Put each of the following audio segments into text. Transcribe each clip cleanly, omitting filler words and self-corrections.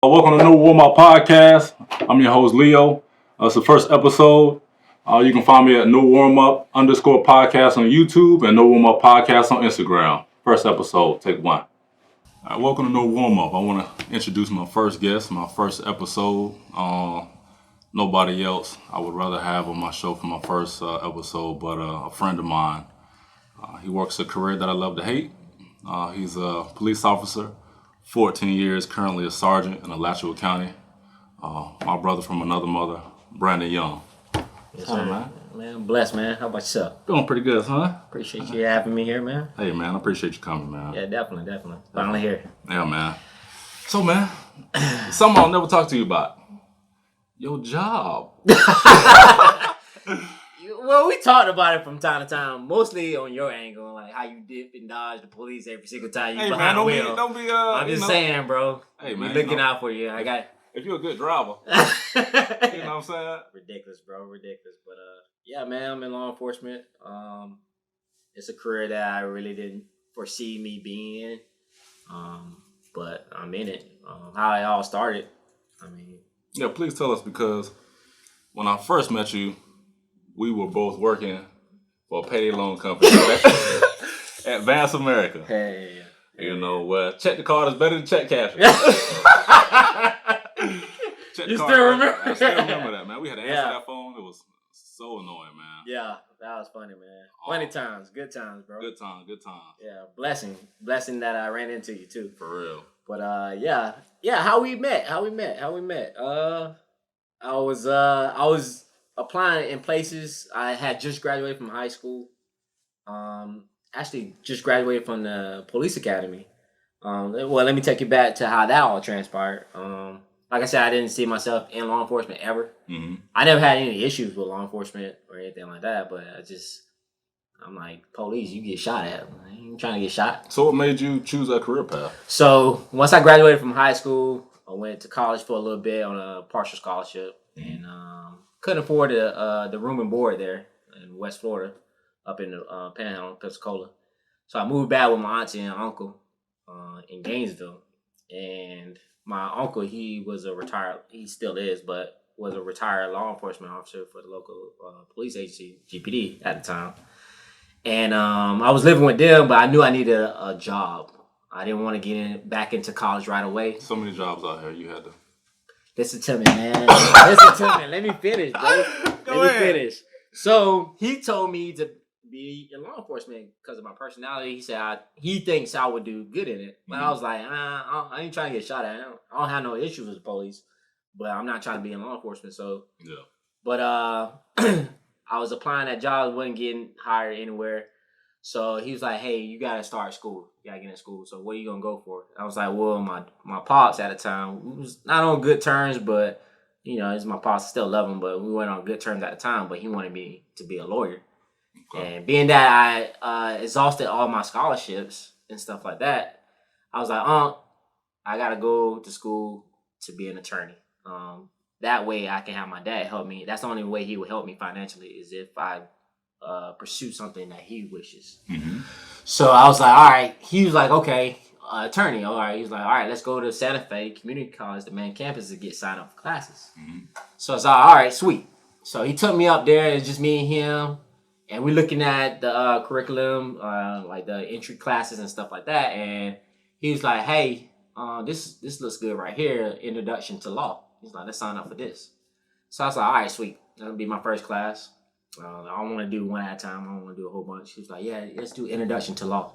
Welcome to the New Warm Up Podcast. I'm your host, Leo. It's the first episode. You can find me at New Warm Up _podcast on YouTube and New Warm Up Podcast on Instagram. First episode, take one. All right, welcome to New Warm Up. I want to introduce my first guest, my first episode. Nobody else I would rather have on my show for my first episode, but a friend of mine. He works a career that I love to hate. He's a police officer. 14 years, currently a sergeant in Alachua County. My brother from another mother, Brandon Young. Yes, sir, man. Man, I'm blessed, man. How about yourself? Doing pretty good, huh? Appreciate you having me here, man. Hey, man, I appreciate you coming, man. Yeah, definitely. Finally here. Yeah, man. So, man, something I'll never talk to you about. Your job. Well, we talked about it from time to time, mostly on your angle, like how you dip and dodge the police every single time you hey, behind man, the wheel. don't be, I'm just saying, bro. Hey, man, looking out for you. If you're a good driver, you know what I'm saying? Ridiculous, bro. Ridiculous. But yeah, man, I'm in law enforcement. It's a career that I really didn't foresee me being in. But I'm in it. How it all started. Yeah, please tell us, because when I first met you, we were both working for a payday loan company at Advance America. Hey. You know, check the card is better than check cash. You still remember? I still remember that, man. We had to answer that phone. It was so annoying, man. Yeah, that was funny, man. Funny times, good times, bro. Good times. Yeah, blessing that I ran into you too. For real. But yeah. How we met? I was applying in places. I had just graduated from high school. Actually, just graduated from the police academy. Well, let me take you back to how that all transpired. Like I said, I didn't see myself in law enforcement ever. Mm-hmm. I never had any issues with law enforcement or anything like that, but I'm like, police, you get shot at. I ain't trying to get shot. So what made you choose that career path? So once I graduated from high school, I went to college for a little bit on a partial scholarship, and couldn't afford the room and board there in West Florida, up in the Panhandle, Pensacola. So I moved back with my auntie and uncle in Gainesville, and my uncle, he still is, but was a retired law enforcement officer for the local police agency, GPD, at the time. And I was living with them, but I knew I needed a job. I didn't want to get back into college right away. So many jobs out here, you had to. Listen to me, man. Listen to me. Let me finish, bro. Let me finish. So he told me to be in law enforcement because of my personality. He said he thinks I would do good in it. But I was like, I ain't trying to get shot at. I don't have no issues with the police, but I'm not trying to be in law enforcement. So yeah. But I was applying at jobs, wasn't getting hired anywhere. So he was like, hey, you got to start school. You got to get in school. So what are you going to go for? I was like, well, my pops at the time, we was not on good terms, but, you know, it's my pops, I still love him, but we weren't on good terms at the time, but he wanted me to be a lawyer. Okay. And being that I exhausted all my scholarships and stuff like that, I was like, I got to go to school to be an attorney. That way I can have my dad help me. That's the only way he would help me financially, is if I pursue something that he wishes. Mm-hmm. So I was like, all right. He was like, okay, attorney. All right. He was like, all right, let's go to Santa Fe Community College, the main campus, to get signed up for classes. Mm-hmm. So I was like, all right, sweet. So he took me up there. It's just me and him. And we're looking at the curriculum, like the entry classes and stuff like that. And he was like, hey, this looks good right here. Introduction to law. He's like, let's sign up for this. So I was like, all right, sweet. That'll be my first class. I don't want to do one at a time. I don't want to do a whole bunch. He was like, yeah, let's do introduction to law.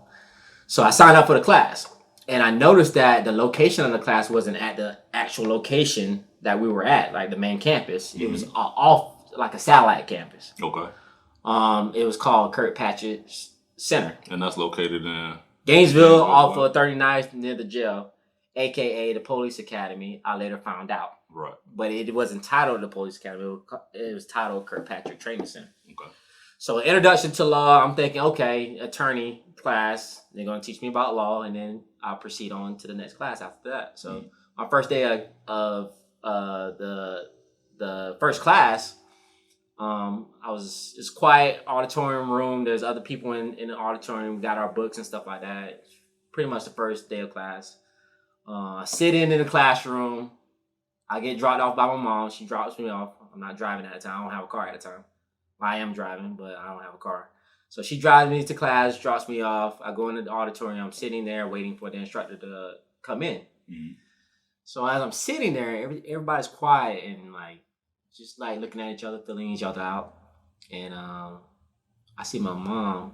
So I signed up for the class. And I noticed that the location of the class wasn't at the actual location that we were at, like the main campus. Mm-hmm. It was off, like a satellite campus. Okay. It was called Kirkpatrick Center. And that's located in? Gainesville, off of 39th, near the jail, a.k.a. the police academy. I later found out. Right. But it wasn't titled the police academy. It was titled Kirkpatrick Training Center. Okay. So introduction to law, I'm thinking, okay, attorney class. They're going to teach me about law, and then I'll proceed on to the next class after that. So my first day of the first class, it's quiet auditorium room. There's other people in the auditorium. We got our books and stuff like that. Pretty much the first day of class. Sit in the classroom. I get dropped off by my mom. She drops me off. I'm not driving at the time. I don't have a car at the time. I am driving, but I don't have a car. So she drives me to class, drops me off. I go into the auditorium. I'm sitting there waiting for the instructor to come in. Mm-hmm. So as I'm sitting there, everybody's quiet and like just like looking at each other, filling each other out. And I see my mom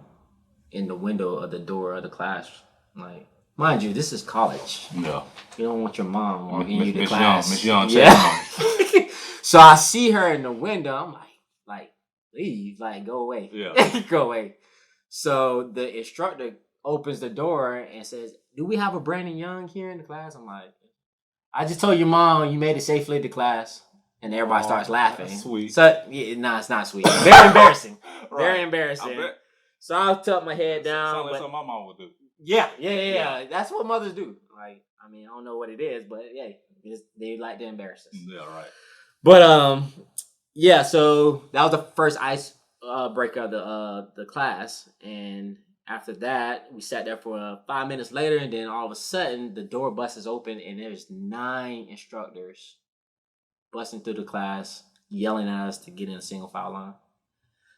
in the window of the door of the class. Like, mind you, this is college. Yeah. You don't want your mom walking you to class. Miss Young, yeah. So I see her in the window. I'm like, leave, like, go away. Yeah. Go away. So the instructor opens the door and says, do we have a Brandon Young here in the class? I'm like, I just told your mom you made it safely to class. And everybody starts laughing. That's sweet. So, yeah, it's not sweet. Very embarrassing. Right. Very embarrassing. So I'll tuck my head down. Sounds like something my mom would do. Yeah. That's what mothers do. Like, I mean, I don't know what it is, but yeah, they like to embarrass us. Yeah, right. But yeah. So that was the first ice breaker of the class, and after that, we sat there for 5 minutes later, and then all of a sudden, the door busts open, and there's 9 instructors busting through the class, yelling at us to get in a single file line.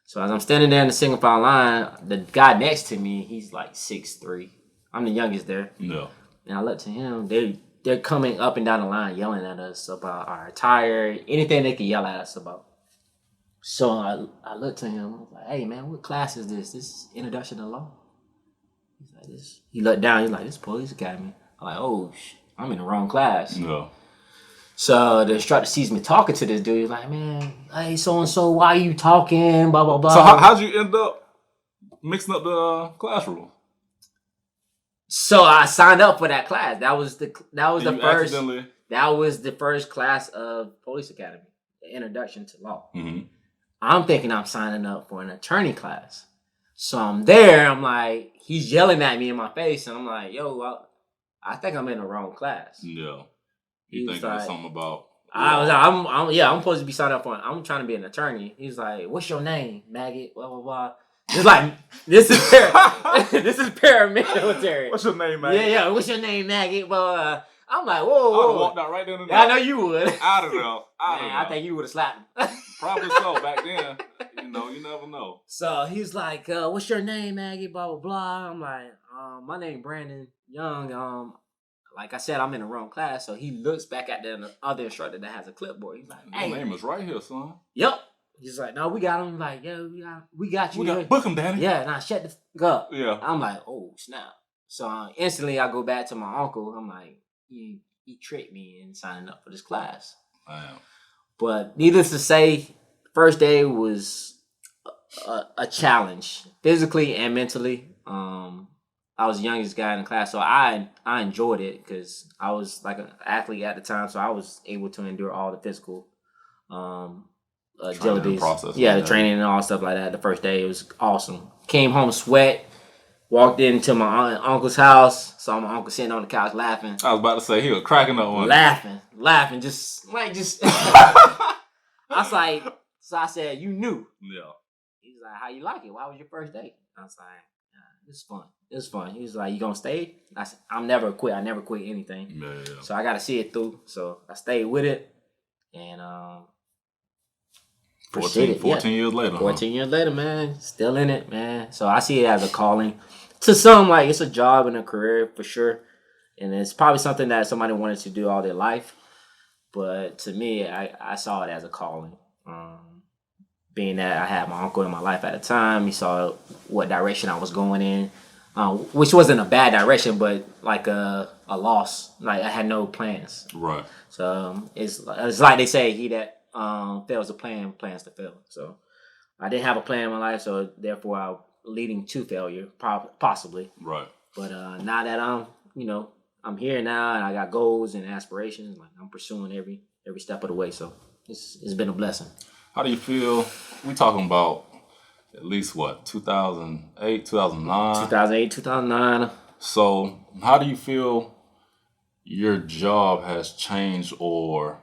So as I'm standing there in the single file line, the guy next to me, he's like 6'3". I'm the youngest there. No. And I look to him, they're coming up and down the line yelling at us about our attire, anything they can yell at us about. So I looked to him, I was like, hey man, what class is this? This is Introduction to Law. He's like, this. He looked down, he's like, this is Police Academy. I'm like, oh, I'm in the wrong class. No. So the instructor sees me talking to this dude. He's like, man, hey, so-and-so, why are you talking? Blah, blah, blah. So how'd you end up mixing up the classroom? So I signed up for that class. That was the first class of Police Academy, the Introduction to Law. Mm-hmm. I'm thinking I'm signing up for an attorney class. So I'm there. I'm like, he's yelling at me in my face. And I'm like, yo, I think I'm in the wrong class. Yeah. You think there's something about... I'm supposed to be signed up for it. I'm trying to be an attorney. He's like, what's your name, maggot? Blah, blah, blah. It's like, this is paramilitary. What's your name, maggot? Yeah, what's your name, maggot? But I'm like, whoa. I would have walked out right there. I know you would. Out of there. I think you would have slapped him. Probably so back then. You never know. So he's like, what's your name, maggot? Blah, blah, blah. I'm like, my name Brandon Young. Like I said, I'm in the wrong class. So he looks back at the other instructor that has a clipboard. He's like, hey. Your name is right here, son. Yep. He's like, no, we got him. Like, yeah, we got you. Book him, Danny. Yeah, now shut the fuck up. Yeah. I'm like, oh, snap. So instantly I go back to my uncle. I'm like, he tricked me in signing up for this class. Wow. But needless to say, first day was a challenge, physically and mentally. I was the youngest guy in the class, so I enjoyed it because I was like an athlete at the time, so I was able to endure all the physical agilities. The training and all stuff like that. The first day, it was awesome. Came home sweat, walked into my uncle's house, saw my uncle sitting on the couch laughing. I was about to say, he was cracking up one. Laughing, just. I was like, so I said, you knew. Yeah. He was like, how you like it? Why was your first day? I was like, it's fun. It's fun. He was like, you gonna stay? I said, I'm never quit. I never quit anything. Yeah. So I gotta see it through. So I stayed with it. And 14 years later. 14 years later, man. Still in it, man. So I see it as a calling. To some, like, it's a job and a career for sure. And it's probably something that somebody wanted to do all their life. But to me, I saw it as a calling. Being that I had my uncle in my life at the time, he saw what direction I was going in, which wasn't a bad direction, but like a loss. Like I had no plans. Right. So it's like they say, he that fails to plan, plans to fail. So I didn't have a plan in my life, so therefore I'm leading to failure, possibly. Right. But now that I'm here now and I got goals and aspirations, like I'm pursuing every step of the way. So it's been a blessing. How do you feel? We talking about at least 2008, 2009? 2008, 2009. So how do you feel your job has changed or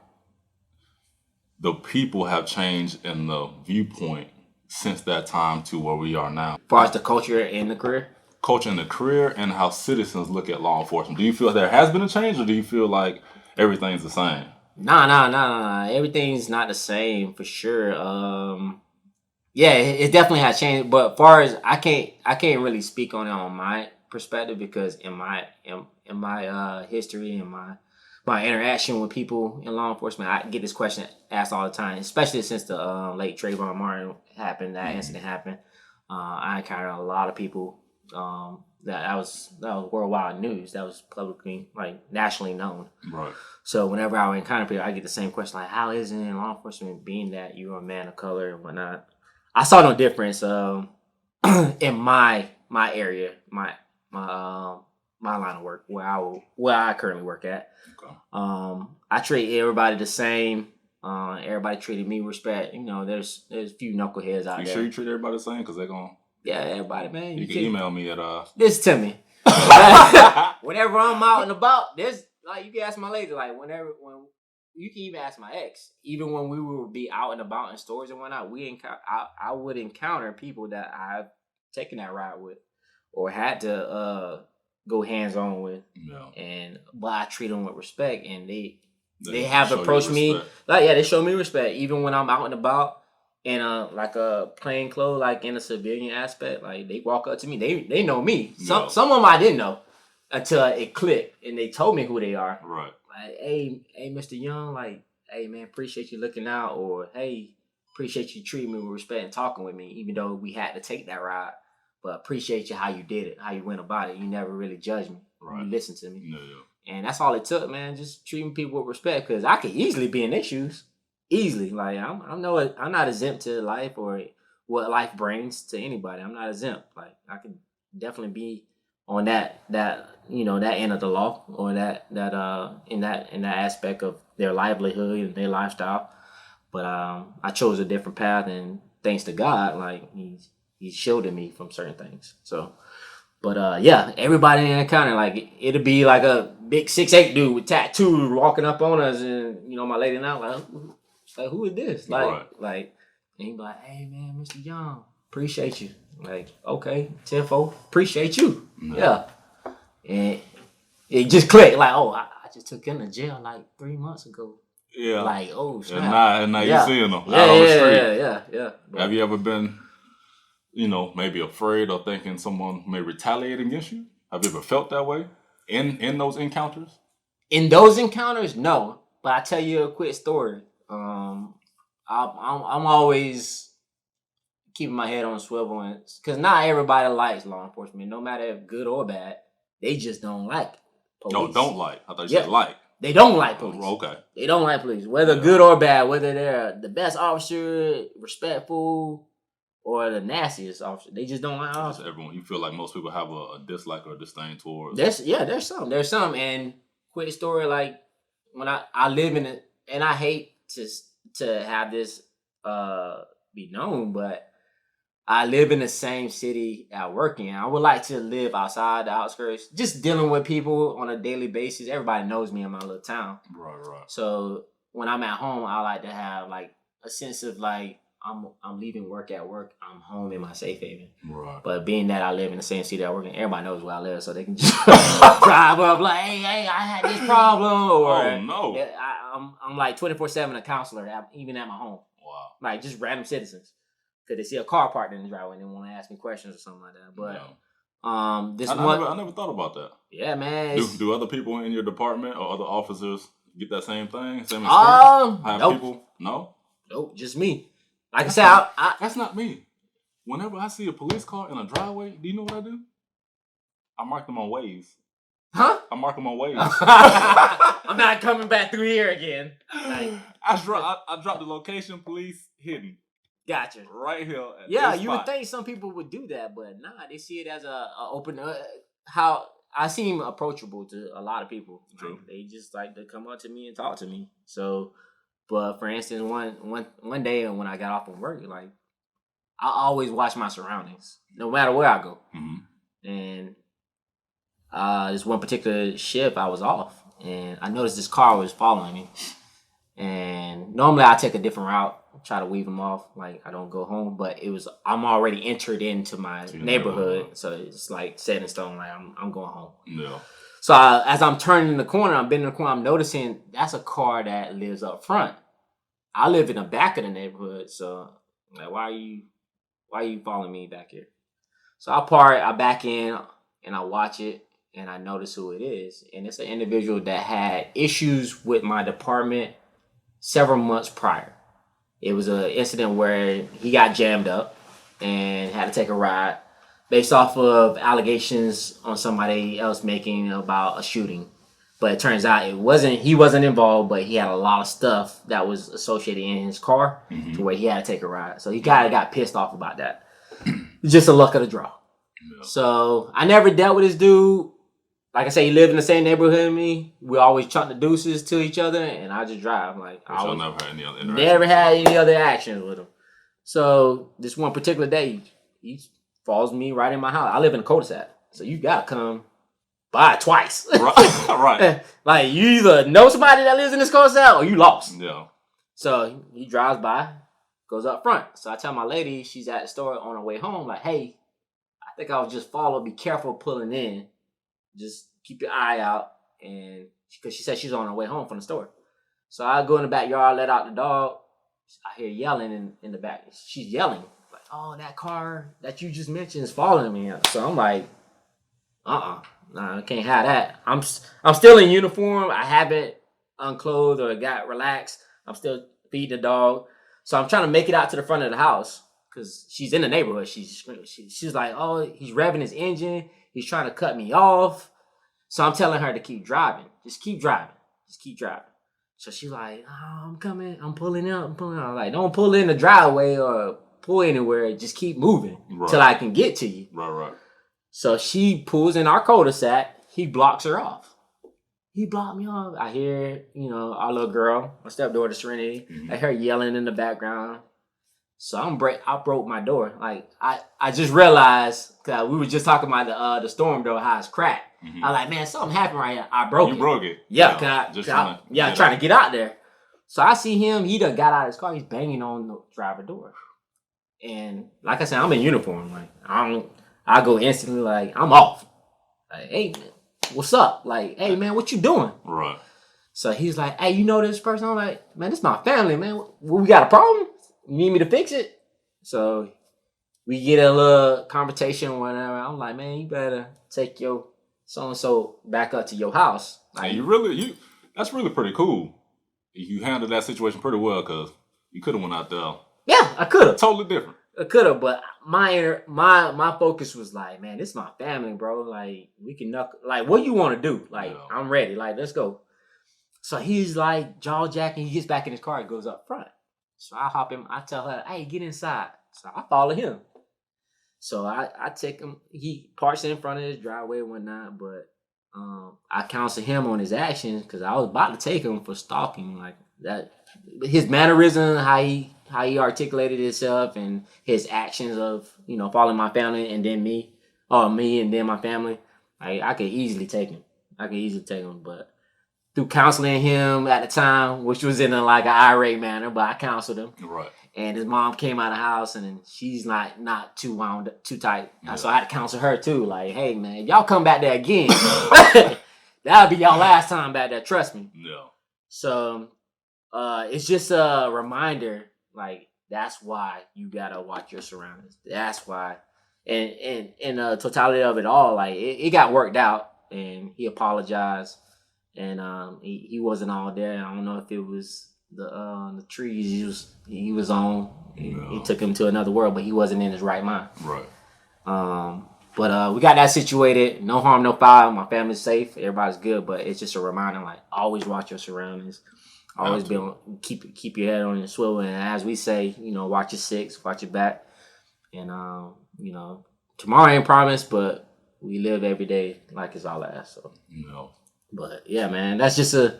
the people have changed in the viewpoint since that time to where we are now? As far as the culture and the career? Culture and the career and how citizens look at law enforcement. Do you feel there has been a change or do you feel like everything's the same? Nah. Everything's not the same for sure. Yeah, it definitely has changed. But far as I can't really speak on it on my perspective because in my history and my interaction with people in law enforcement, I get this question asked all the time, especially since the late Trayvon Martin happened, that incident happened. I encountered a lot of people that was worldwide news. That was publicly, like, nationally known. Right. So whenever I encounter people, I get the same question, like, how is it in law enforcement being that you're a man of color and whatnot? I saw no difference in my area, my line of work where I currently work at. Okay. I treat everybody the same. Everybody treated me with respect. There's a few knuckleheads out there. You sure you treat everybody the same? Because they're going... Yeah, everybody, man. You can email me at... Listen to me. Whenever I'm out and about, there's, like, you can ask my lady, like, when you can even ask my ex. Even when we would be out and about in stores and whatnot, I would encounter people that I've taken that ride with or had to go hands on with. Yeah. But I treat them with respect, and they have approached me. They show me respect even when I'm out and about in a plain clothes, like in a civilian aspect. Like, they walk up to me, they know me. Some of them I didn't know until it clicked and they told me who they are. Right. Like, hey, Mr. Young, like, hey, man, appreciate you looking out, or hey, appreciate you treating me with respect and talking with me, even though we had to take that ride. But appreciate you how you did it, how you went about it. You never really judged me. Right. You listened to me. Yeah. And that's all it took, man. Just treating people with respect, because I could easily be in their shoes. Easily. Like, I'm not exempt to life or what life brings to anybody. I'm not exempt. Like, I could definitely be on that end of the law, or that in that aspect of their livelihood and their lifestyle. But I chose a different path, and thanks to God, like, he's shielded me from certain things. So, but yeah, everybody in that counter, like, it'll be like a big 6'8" dude with tattoos walking up on us, and my lady and I like, who is this? Like, and he be like, hey, man, Mr. Young, appreciate you. Like, okay, 10-4, appreciate you. Yeah. And it just clicked, like, oh, I just took him to jail like 3 months ago. Yeah. Like, oh, snap. And now you seeing them out on the street. Yeah. Have you ever been, maybe afraid or thinking someone may retaliate against you? Have you ever felt that way in those encounters? In those encounters, no. But I tell you a quick story. I'm always keeping my head on a swivel, because not everybody likes law enforcement, no matter if good or bad. They just don't like police. No, don't like. I thought you said like. They don't like police. Okay. They don't like police, whether good or bad, whether they're the best officer, respectful, or the nastiest officer. They just don't like officers. Everyone, you feel like most people have a dislike or disdain towards. There's some. And quick story, like, when I live in it, and I hate to have this be known, but I live in the same city I work in. I would like to live outside the outskirts, just dealing with people on a daily basis. Everybody knows me in my little town. Right. So when I'm at home, I like to have, like, a sense of, like, I'm leaving work at work. I'm home in my safe haven. Right. But being that I live in the same city I work in, everybody knows where I live, so they can just drive up like, hey, I had this problem. Or, oh, no. I'm like 24/7 a counselor, even at my home. Wow. Like, just random citizens. Because they see a car parked in the driveway and they want to ask me questions or something like that. But I never thought about that. Yeah, man. Do other people in your department or other officers get that same thing? Same experience? Nope. People? No? Nope, just me. Like I said, that's not me. Whenever I see a police car in a driveway, do you know what I do? I mark them on Waze. Huh? I mark them on Waze. I'm not coming back through here again. Like, I drop the location, police hidden. Gotcha. Right here. Yeah, you would think some people would do that, but nah, they see it as a open. How I seem approachable to a lot of people. True. Like, they just like to come up to me and talk to me. So, but for instance, one day when I got off from work, like, I always watch my surroundings, no matter where I go. Mm-hmm. And this one particular shift, I was off, and I noticed this car was following me. And normally I take a different route try to weave them off. Like I don't go home, but I'm already entered into my neighborhood, so it's like set in stone. Like I'm going home. Yeah. So as I'm turning the corner, I'm bending the corner. I'm noticing that's a car that lives up front. I live in the back of the neighborhood, so like, why are you following me back here? So I park, I back in, and I watch it, and I notice who it is, and it's an individual that had issues with my department several months prior. It was an incident where he got jammed up and had to take a ride based off of allegations on somebody else making about a shooting. But it turns out he wasn't involved, but he had a lot of stuff that was associated in his car to where he had to take a ride. So he kind of got pissed off about that. It's just a luck of the draw. Yeah. So I never dealt with this dude. Like I say, he lived in the same neighborhood as me. We always chuck the deuces to each other, and I just drive. Like I never had any other actions with him. So this one particular day, he follows me right in my house. I live in a cul-de-sac, so you gotta come by twice. Right. Like you either know somebody that lives in this cul-de-sac or you lost. Yeah. So he drives by, goes up front. So I tell my lady, she's at the store on her way home, like, hey, I think I'll just follow. Be careful pulling in. Just keep your eye out, and because she said she's on her way home from the store. So I go in the backyard, let out the dog. I hear yelling in the back. She's yelling like, "Oh, that car that you just mentioned is following me." So I'm like, nah, I can't have that. I'm still in uniform. I haven't unclothed or got relaxed. I'm still feeding the dog. So I'm trying to make it out to the front of the house because she's in the neighborhood. She's like, "Oh, he's revving his engine. He's trying to cut me off." So I'm telling her to keep driving. Just keep driving. So she's like, "Oh, I'm coming. I'm pulling up. I'm like, don't pull in the driveway or pull anywhere. Just keep moving till I can get to you. Right. So she pulls in our cul-de-sac. He blocks her off. He blocked me off. I hear, our little girl, my stepdaughter Serenity. I hear her yelling in the background. So I broke my door. Like I just realized, cause we were just talking about the storm door, how it's cracked. I was like, man, something happened right here. I broke it. You broke it. Yeah, trying to get out there. So I see him. He done got out of his car. He's banging on the driver door. And like I said, I'm in uniform. Like I go instantly. Like I'm off. Like, hey, man, what's up? Like, hey, man, what you doing? Right. So he's like, hey, you know this person? I'm like, man, this is my family, man. We got a problem? You need me to fix it? So we get a little conversation or whatever. I'm like, man, you better take your so-and-so back up to your house. Like, and that's really pretty cool. You handled that situation pretty well because you could have went out there. Yeah, I could have. Totally different. I could have, but my focus was like, man, this is my family, bro. Like, we can like, what you want to do? Like, I'm ready. Like, let's go. So he's like jaw jacking. He gets back in his car and goes up front. So I hop in. I tell her, hey, get inside. So I follow him. So I take him. He parks in front of his driveway and whatnot. But I counsel him on his actions because I was about to take him for stalking. Like that, his mannerism, how he articulated himself, and his actions of following my family and then me and then my family. I could easily take him. But through counseling him at the time, which was in an irate manner, but I counseled him. Right. And his mom came out of the house, and she's not too wound up, too tight. Yeah. So I had to counsel her too. Like, hey man, y'all come back there again. That'll be y'all last time back there. Trust me. Yeah. So it's just a reminder. Like that's why you gotta watch your surroundings. That's why. And in the totality of it all, like it got worked out, and he apologized. And he wasn't all there. I don't know if it was the trees he was on. He took him to another world, but he wasn't in his right mind. Right. But we got that situated. No harm, no foul. My family's safe. Everybody's good. But it's just a reminder, like always watch your surroundings. Always keep your head on your swivel. And as we say, watch your six, watch your back. And tomorrow ain't promised, but we live every day like it's our last. So. But yeah, man, that's just a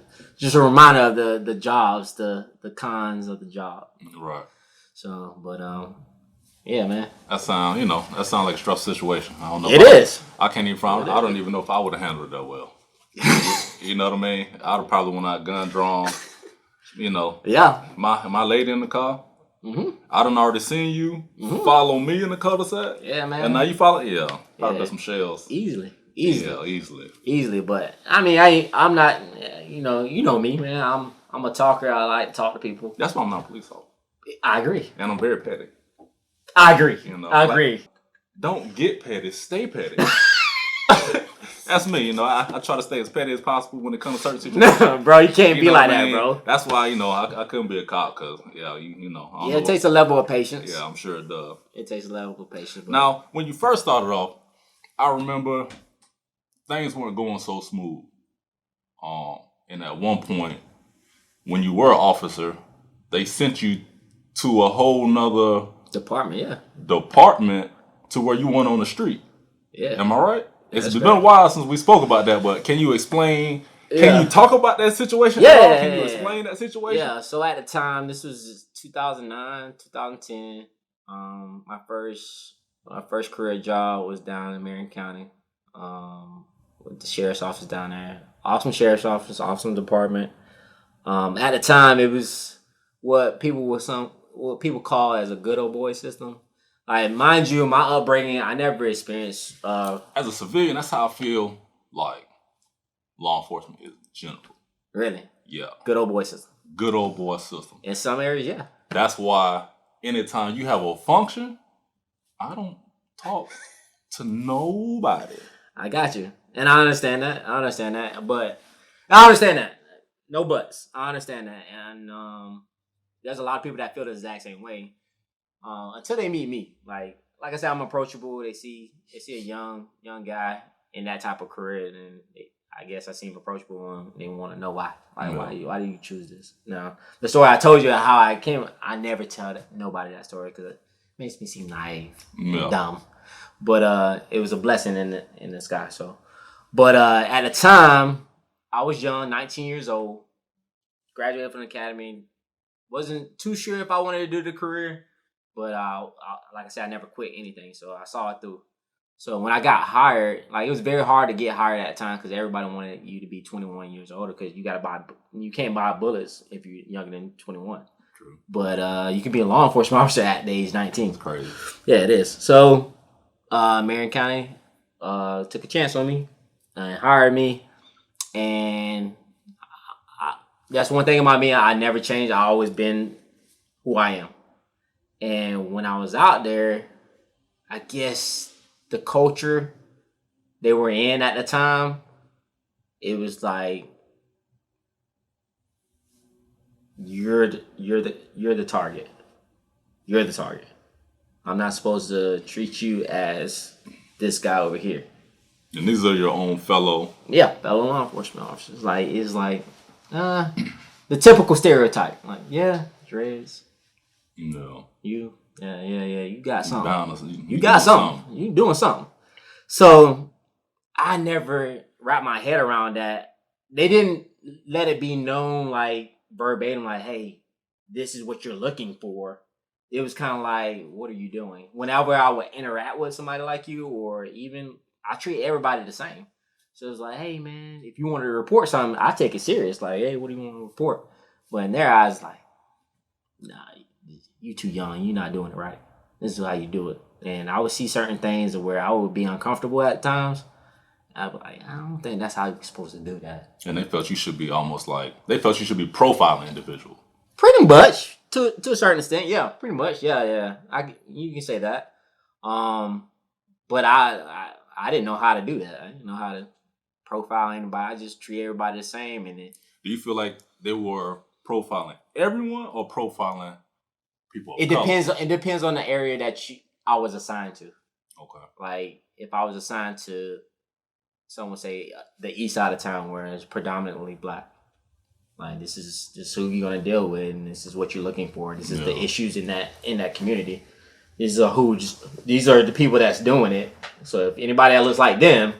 reminder of the jobs, the cons of the job. Right. So, but yeah, man. That sound like a stressful situation. I don't know. It is. I can't even find. I don't even know if I would have handled it that well. You know what I mean? I'd have probably went out gun drawn. Yeah. My lady in the car. I done already seen you follow me in the cul-de-sac. Yeah, man. And now you follow, probably some shells. Easily. Yeah, easily. But I mean, I'm not. You know me, man. I'm a talker. I like to talk to people. That's why I'm not a police officer. I agree. And I'm very petty. I agree. I agree. Don't get petty. Stay petty. That's me. I try to stay as petty as possible when it comes to certain situations. No, bro, you can't be like that, bro. That's why I couldn't be a cop because it takes a level of patience. Yeah, I'm sure it does. It takes a level of patience. Bro. Now, when you first started off, I remember things weren't going so smooth. And at one point, when you were an officer, they sent you to a whole nother department to where you went on the street. Yeah. Am I right? It's been a while since we spoke about that, but can you explain? Can you talk about that situation? Yeah. Can you explain that situation? Yeah. So at the time, this was 2009, 2010. My first career job was down in Marion County, with the sheriff's office down there. Awesome sheriff's office, awesome department. At the time, it was what people call as a good old boy system. Like, mind you, my upbringing, I never experienced. As a civilian, that's how I feel like law enforcement is general. Really? Yeah. Good old boy system. Good old boy system. In some areas, yeah. That's why anytime you have a function, I don't talk to nobody. I got you. And I understand that. But I understand that. No buts. I understand that. And there's a lot of people that feel the exact same way. Until they meet me. Like I said, I'm approachable. They see a young guy in that type of career, and I guess I seem approachable, and they want to know why. Like, why do you choose this? Now, the story I told you how I came, I never tell nobody that story because it makes me seem naive and dumb. But it was a blessing in the sky. So, but at the time, I was young, 19 years old, graduated from the academy. Wasn't too sure if I wanted to do the career. But like I said, I never quit anything, so I saw it through. So when I got hired, like, it was very hard to get hired at the time because everybody wanted you to be 21 years older because you can't buy bullets if you're younger than 21. True. But you can be a law enforcement officer at the age 19. It's crazy. Yeah, it is. So Marion County took a chance on me and hired me, and that's one thing about me. I never changed. I always been who I am. And when I was out there, I guess the culture they were in at the time, it was like, you're the target. You're the target. I'm not supposed to treat you as this guy over here. And these are your own fellow law enforcement officers. It's like the typical stereotype. Like, dreads. No. You got something. You got something. You doing something. So I never wrapped my head around that. They didn't let it be known like verbatim, like, hey, this is what you're looking for. It was kind of like, what are you doing? Whenever I would interact with somebody like you, or even I treat everybody the same. So it's like, hey man, if you want to report something, I take it serious. Like, hey, what do you want to report? But in their eyes, like, nah, you too young. You're not doing it right. This is how you do it. And I would see certain things where I would be uncomfortable at times. I'd be like, I don't think that's how you're supposed to do that. And they felt you should be profiling individual. Pretty much, to a certain extent, yeah. Pretty much, yeah. You can say that. But I didn't know how to do that. I didn't know how to profile anybody. I just treat everybody the same. And do you feel like they were profiling everyone or profiling people? It depends. It depends on the area that I was assigned to. Okay. Like, if I was assigned to, someone say, the east side of town where it's predominantly black. Like, this is who you're gonna deal with, and this is what you're looking for. This is the issues in that community. These are the people that's doing it. So if anybody that looks like them,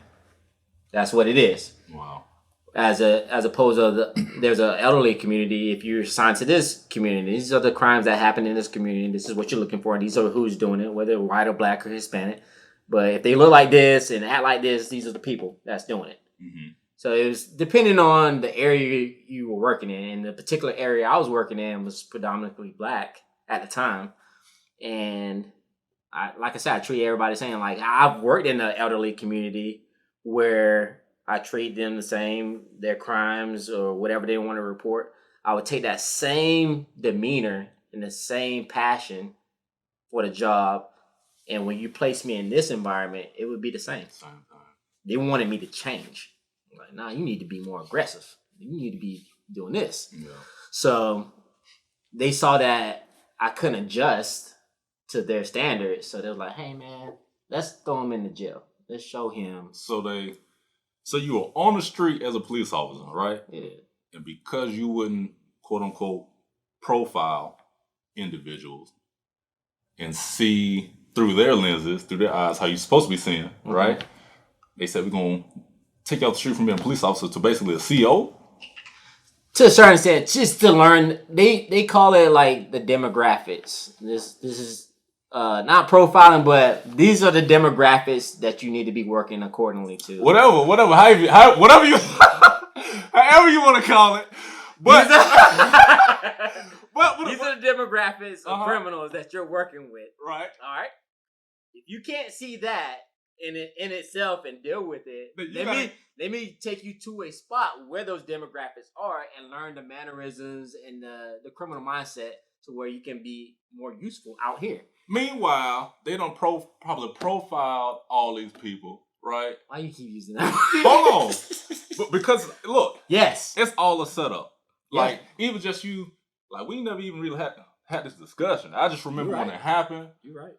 that's what it is. Wow. As opposed to there's an elderly community. If you're assigned to this community, these are the crimes that happen in this community. This is what you're looking for. These are who's doing it, whether white or black or Hispanic. But if they look like this and act like this, these are the people that's doing it. Mm-hmm. So it was depending on the area you were working in. And the particular area I was working in was predominantly black. at the time. And like I said, I treat everybody the same. Like, I've worked in the elderly community where I treat them the same, their crimes or whatever they want to report. I would take that same demeanor and the same passion for the job. And when you place me in this environment, it would be the same. They wanted me to change. I'm like, nah, you need to be more aggressive. You need to be doing this. Yeah. So they saw that I couldn't adjust to their standards. So they were like, hey, man, let's throw him in the jail. Let's show him. So you were on the street as a police officer, right? Yeah. And because you wouldn't, quote unquote, profile individuals and see through their lenses, through their eyes, how you're supposed to be seeing, right? They said, we're going to take you off the street from being a police officer to basically a CO. To a certain extent, just to learn, they call it like the demographics. This is not profiling, but these are the demographics that you need to be working accordingly to. Whatever, whatever you, however you want to call it. But these are the demographics of criminals that you're working with. Right. All right. If you can't see that in itself and deal with it, let me take you to a spot where those demographics are and learn the mannerisms and the criminal mindset to where you can be more useful out here. Meanwhile, they don't probably profile all these people, right? Why you keep using that? Hold on. But because, look. Yes. It's all a setup. Yeah. Like, even just you, like, we never even really had this discussion. I just remember when it happened. You're right.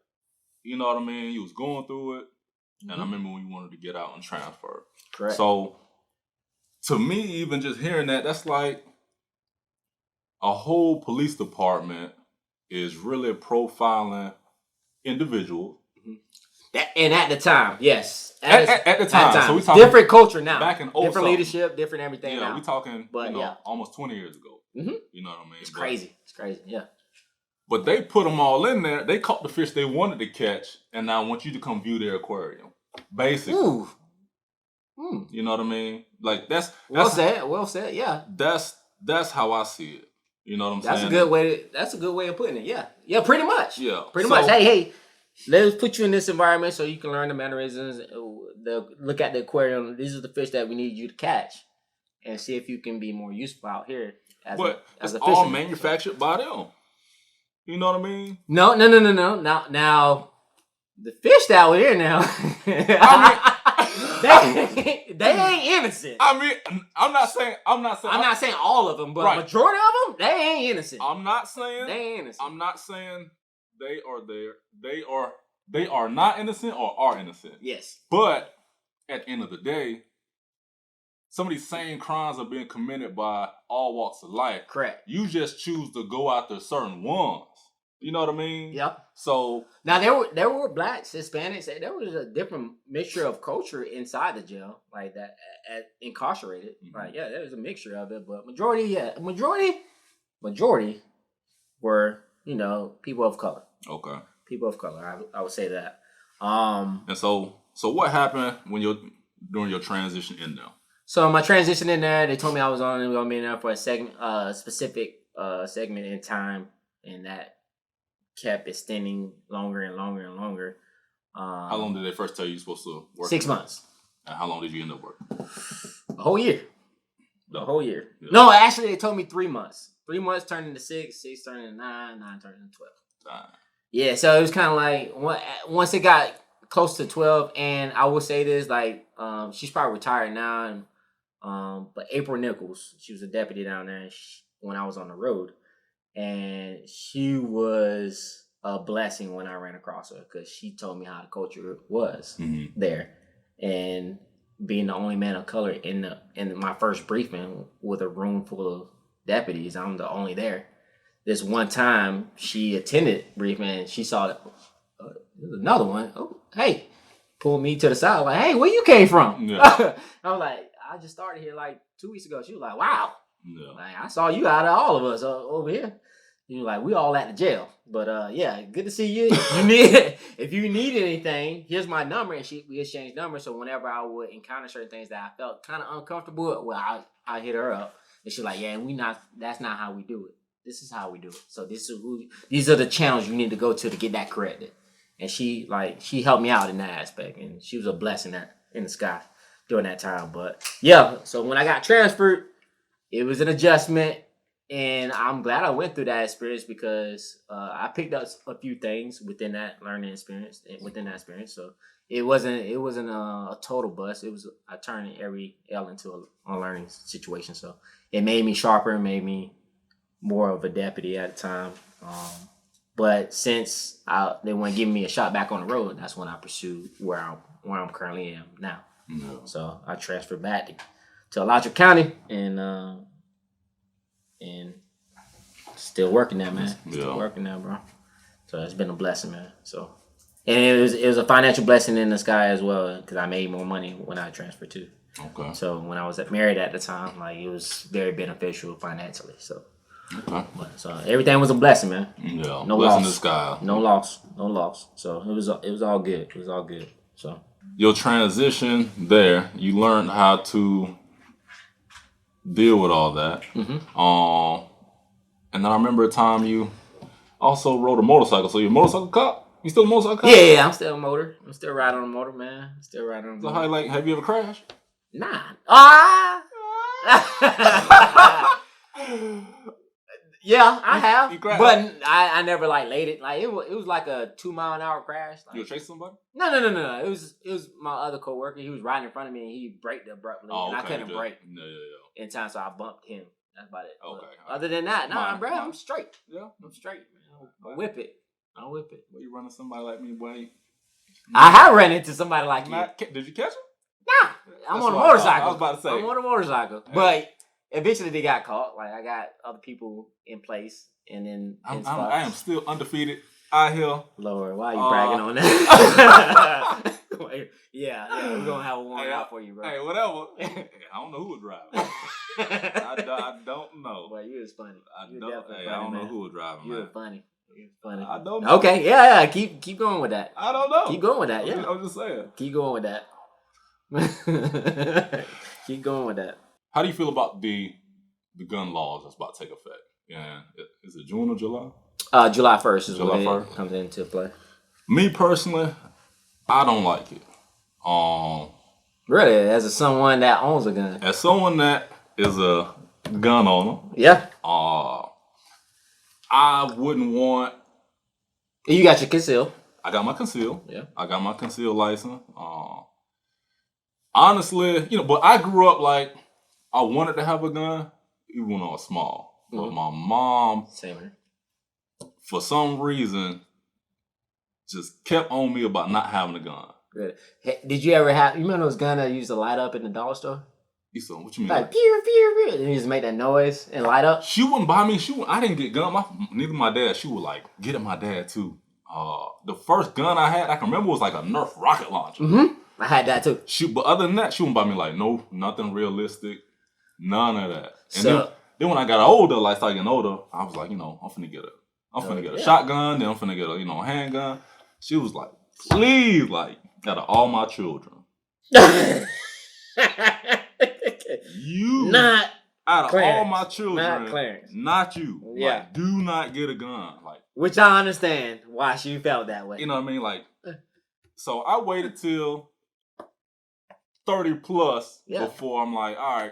You know what I mean? You was going through it. And I remember when you wanted to get out and transfer. Correct. So, to me, even just hearing that, that's like a whole police department is really profiling individuals. And at the time, yes. At the time. So we talking different culture now. Back in different leadership, different everything now. Yeah, we talking almost 20 years ago. Mm-hmm. You know what I mean? It's crazy. It's crazy, yeah. But they put them all in there. They caught the fish they wanted to catch, and now I want you to come view their aquarium. Basically. Ooh. You know what I mean? Like that's well said, yeah. That's how I see it. You know what I'm saying? That's a good way of putting it. Yeah. Yeah, pretty much. Yeah. Pretty much. Hey, let's put you in this environment so you can learn the mannerisms, look at the aquarium. These are the fish that we need you to catch. And see if you can be more useful out here as a all manufactured by them. You know what I mean? No. Now the fish that were here now, they ain't innocent. I mean, I'm not saying all of them, but a majority of them, they ain't innocent. I'm not saying they ain't innocent. I'm not saying they are not innocent or are innocent. Yes. But at the end of the day, some of these same crimes are being committed by all walks of life. Correct. You just choose to go after certain ones. You know what I mean? Yep. So now there were blacks, Hispanics. There was a different mixture of culture inside the jail, like that, incarcerated. Mm-hmm. Right? Yeah, there was a mixture of it, but majority were people of color. Okay. People of color. I would say that. And so what happened during your transition in there? So my transition in there, they told me I was going to be in there for a specific segment in time, and that kept extending longer and longer and longer. How long did they first tell you supposed to work? 6 months. And how long did you end up working? A whole year. No. A whole year. Yeah. No, actually, they told me 3 months. 3 months turned into 6, 6 turned into 9, 9 turned into 12. Yeah, so it was kind of like once it got close to 12, and I will say this, like, she's probably retired now, and but April Nichols, she was a deputy down there when I was on the road. And she was a blessing when I ran across her because she told me how the culture was there. And being the only man of color in my first briefing with a room full of deputies, I'm the only there. This one time she attended briefing and she saw another one. Oh, hey, pulled me to the side like, hey, where you came from? Yeah. I was like, I just started here like 2 weeks ago. She was like, wow. Yeah. Like, I saw you out of all of us over here. You like, we all at the jail. But yeah, good to see you. If you need anything, here's my number, and we exchanged numbers. So whenever I would encounter certain things that I felt kind of uncomfortable with, well, I hit her up, and she's like, yeah, that's not how we do it. this is how we do it. So these are the channels you need to go to get that corrected. And she helped me out in that aspect, and she was a blessing in the sky during that time. But yeah, so when I got transferred, it was an adjustment, and I'm glad I went through that experience because I picked up a few things within that learning experience, So it wasn't a total bust. It was I turned every L into a learning situation. So it made me sharper, made me more of a deputy at the time. But since they weren't giving me a shot back on the road, that's when I pursued where I'm currently am now. No. So I transferred back to Alachua County and still working there, man. Still working there, bro. So it's been a blessing, man. So and it was a financial blessing in the sky as well because I made more money when I transferred too. Okay. So when I was married at the time, like it was very beneficial financially. So. Okay. So everything was a blessing, man. Yeah. No blessing loss. the sky. No loss. So it was all good. It was all good. So your transition there, you learned how to deal with all that. Mm-hmm. And then I remember a time you also rode a motorcycle. So you're a motorcycle cop? You still a motorcycle cop? Yeah, I'm still a motor. I'm still riding on a motor, man. Still riding on a motor. So have you ever crashed? Nah. Yeah, I have, but I never laid it. Like it was like a 2-mile-an-hour crash. Like, you were chasing somebody? No. It was my other coworker. He was riding in front of me and he braked abruptly, and I couldn't brake in time, so I bumped him. That's about it. Okay. Other than that, bro, I'm straight. Yeah, I'm straight. I'll whip it. Well, you running somebody like me, boy. I have run into somebody like you. Did you catch him? Nah, I'm on a motorcycle. I was about to say. I'm on a motorcycle, but. Eventually, they got caught. Like I got other people in place, and then I am still undefeated out here. Lord, why are you bragging on that? yeah, we're gonna have a warrant out for you, bro. Hey, whatever. I don't know who was driving. I don't know. Boy, you was funny. I don't know who was driving. You were funny. I don't know. Okay, yeah. Keep going with that. I don't know. Keep going with that. Yeah, I'm just saying. Keep going with that. Keep going with that. How do you feel about the gun laws that's about to take effect? Yeah, is it June or July? July 1st is July when 1st? it comes into play. Me personally, I don't like it. Really, as someone that owns a gun. As someone that is a gun owner. Yeah. I wouldn't want. You got your conceal. I got my conceal. Yeah. I got my conceal license. Honestly, but I grew up like. I wanted to have a gun even when I was small. But my mom, same here, for some reason, just kept on me about not having a gun. Really? Hey, did you ever have, you remember those guns that used to light up in the dollar store? What you mean? Like, pew, pew, pew, and you just make that noise and light up? She wouldn't buy me. I didn't get gun. Neither my dad. She would get at my dad too. The first gun I had, I can remember, was like a Nerf rocket launcher. Mm-hmm. I had that too. But other than that, she wouldn't buy me no, nothing realistic. None of that. And then when I got older, started getting older, I was like, I'm finna get a shotgun, then I'm finna get a, handgun. She was like, please, out of all my children. You not out of Clarence. all my children, Not Clarence. Not you. Yeah. Do not get a gun. Which I understand why she felt that way. You know what I mean? So I waited till 30 plus before I'm like, all right,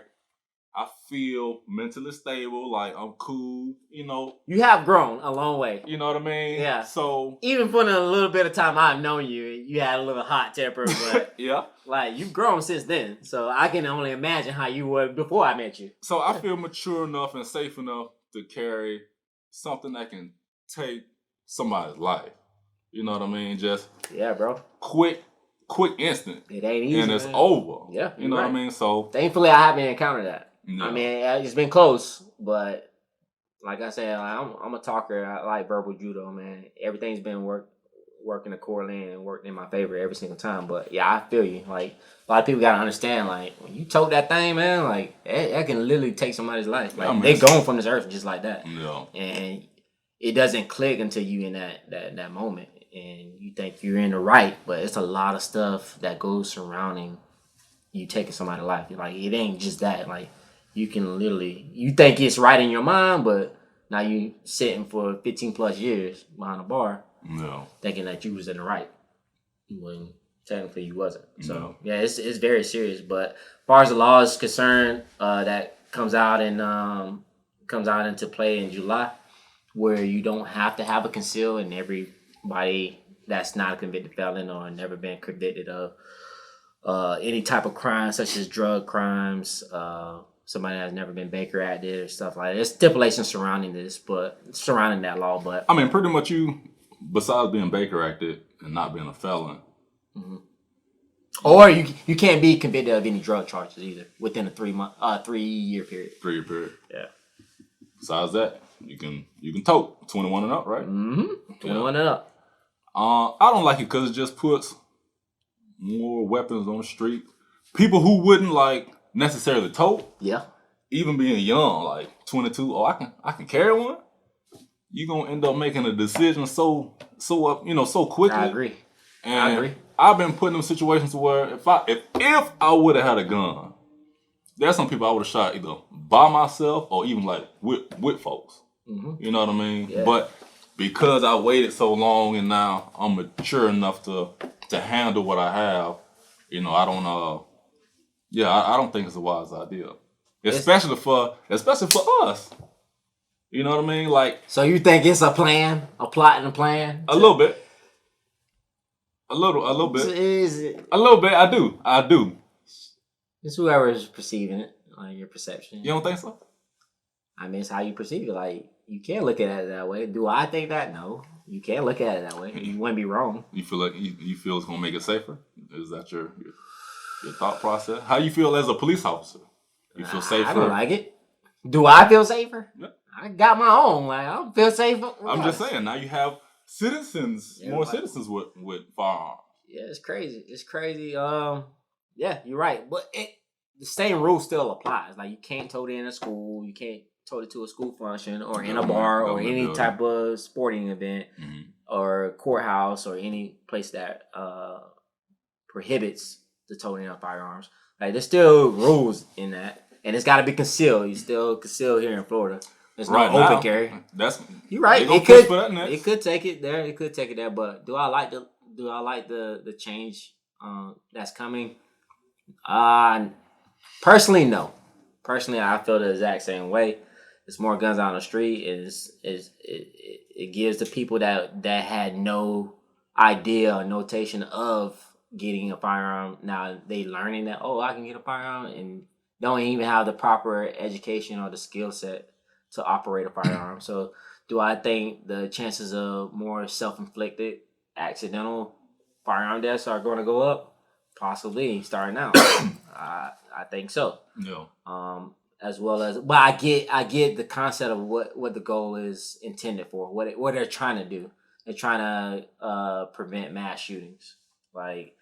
I feel mentally stable, I'm cool, You have grown a long way. You know what I mean? Yeah. So even for the little bit of time I've known you, you had a little hot temper, but yeah. You've grown since then. So I can only imagine how you were before I met you. So I feel mature enough and safe enough to carry something that can take somebody's life. You know what I mean? Just bro. Quick instant. It ain't easy. And it's over. Yeah. You know what I mean? So thankfully I haven't encountered that. No. I mean, it's been close, but like I said, I'm a talker. I like verbal judo, man. Everything's been working accordingly and working in my favor every single time. But yeah, I feel you. A lot of people gotta understand, when you tote that thing, man, that can literally take somebody's life. They gone from this earth just like that. Yeah. And it doesn't click until you in that moment, and you think you're in the right, but it's a lot of stuff that goes surrounding you taking somebody's life. It ain't just that. You can literally, you think it's right in your mind, but Now you sitting for 15 plus years behind a bar, No. thinking that you was in the right when technically you wasn't. So No. yeah, it's very serious. But as far as the law is concerned, that comes out into play in July, where you don't have to have a conceal, and everybody that's not a convicted felon or never been convicted of any type of crime, such as drug crimes, somebody that's never been Baker acted or stuff like that. There's stipulations surrounding that law, but I mean, pretty much you, besides being Baker acted and not being a felon. Mm-hmm. Or you can't be convicted of any drug charges either within a 3-year period. 3-year period. Yeah. Besides that, you can tote 21 and up, right? Mm-hmm. 21 and up. I don't like it because it just puts more weapons on the street. People who wouldn't like necessarily tote. Yeah. Even being young, like 22, I can carry one. You're gonna end up making a decision so quickly. I agree. And I agree. I've been put in situations where if I would have had a gun, there's some people I would have shot either by myself or even like with folks. Mm-hmm. You know what I mean? Yeah. But because I waited so long and now I'm mature enough to handle what I have, I don't I don't think it's a wise idea. Especially for us. You know what I mean? Like, so you think it's a plan, a plot and a plan? a little bit. A little bit. Is it? A little bit. I do. It's whoever is perceiving it, like your perception. You don't think so? I mean, it's how you perceive it. Like, you can't look at it that way. Do I think that? No. You can't look at it that way. You wouldn't be wrong. You feel like you feel it's gonna make it safer? Is that your thought process? How you feel as a police officer? You feel safer? I don't like it. Do I feel safer? Yeah. I got my own. Like, I don't feel safer. I'm just saying. Now you have citizens, more citizens with firearms. Yeah, it's crazy. It's crazy. Yeah, you're right. But the same rule still applies. Like, you can't tote it in a school. You can't tote it to a school function or in a bar or any type of sporting event or courthouse or any place that prohibits the toting of firearms. Like, there's still rules in that, and it's got to be concealed. You still conceal here in Florida. There's no open carry. You're right. It could take it there. It could take it there. But do I like the change that's coming? Personally, no. Personally, I feel the exact same way. There's more guns out on the street. It gives the people that had no idea or notation of getting a firearm, now they learning that, I can get a firearm, and don't even have the proper education or the skill set to operate a firearm. So do I think the chances of more self-inflicted accidental firearm deaths are going to go up? Possibly, starting out. I think so. No. As well as, but I get the concept of what the goal is intended for, what they're trying to do. They're trying to prevent mass shootings. Like,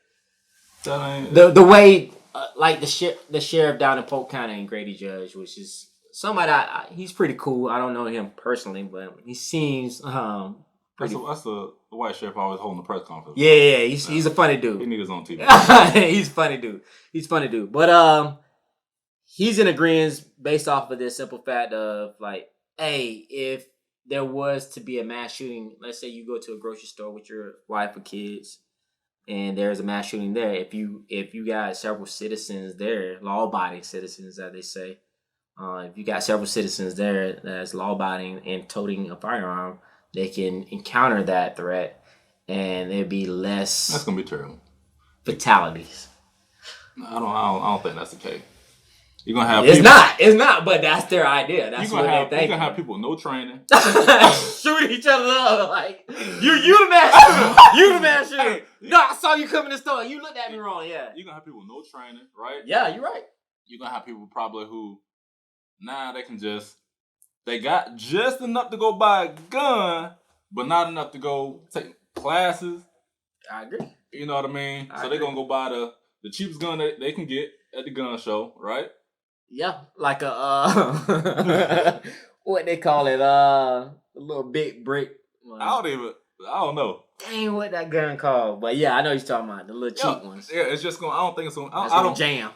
the way, like the sheriff down in Polk County and Grady Judge, which is somebody he's pretty cool. I don't know him personally, but he seems pretty. That's the white sheriff always holding the press conference. Yeah, he's a funny dude. He needs his own TV. He's a funny dude. But he's in agreement based off of this simple fact of, like, hey, if there was to be a mass shooting, let's say you go to a grocery store with your wife or kids, and there's a mass shooting there. If you got several citizens there, law-abiding citizens, as they say, if you got several citizens there that's law-abiding and toting a firearm, they can encounter that threat, and there'd be less. That's gonna be terrible. Fatalities. I don't think that's the case. You're gonna have. It's not, but that's their idea. That's what they think. You're gonna have people with no training shooting each other up like you the mass shooter. You the mass shooter. Hey, no, I saw you come in the store. You looked at me wrong. Yeah. You're gonna have people with no training, right? Yeah, you're right. You're gonna have people probably who they got just enough to go buy a gun, but not enough to go take classes. I agree. You know what I mean? So they're gonna go buy the cheapest gun that they can get at the gun show, right? Yeah, like a what they call it, a little big brick. I don't know. Dang, what that gun called? But yeah, I know what you're talking about, the little cheap ones. Yeah, it's just going. I don't think it's going. I don't jam.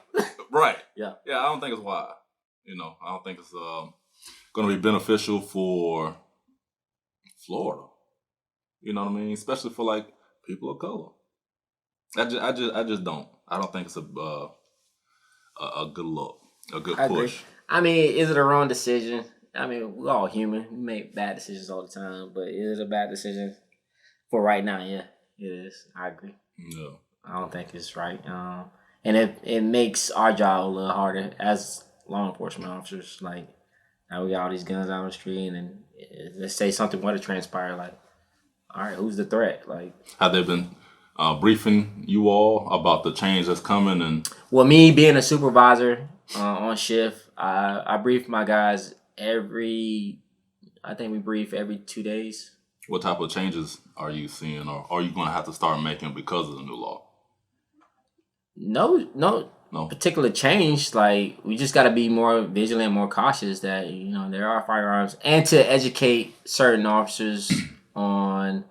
Right. Yeah. Yeah, I don't think it's wise. I don't think it's going to be beneficial for Florida. You know what I mean? Especially for like people of color. I just don't. I don't think it's a good look, a good I push. agree. I mean, is it a wrong decision? I mean, we're all human. We make bad decisions all the time, but is it a bad decision for right now? Yeah, it is. I agree. No. I don't think it's right. And it makes our job a little harder as law enforcement officers. Like, now we got all these guns out on the street, and let's say something were to transpire. Like, all right, who's the threat? Like, have they been briefing you all about the change that's coming? And well, me being a supervisor on shift, I brief my guys I think we brief every 2 days. what type of changes are you seeing, or are you going to have to start making because of the new law? No particular change. Like, we just got to be more vigilant, more cautious that, there are firearms, and to educate certain officers on,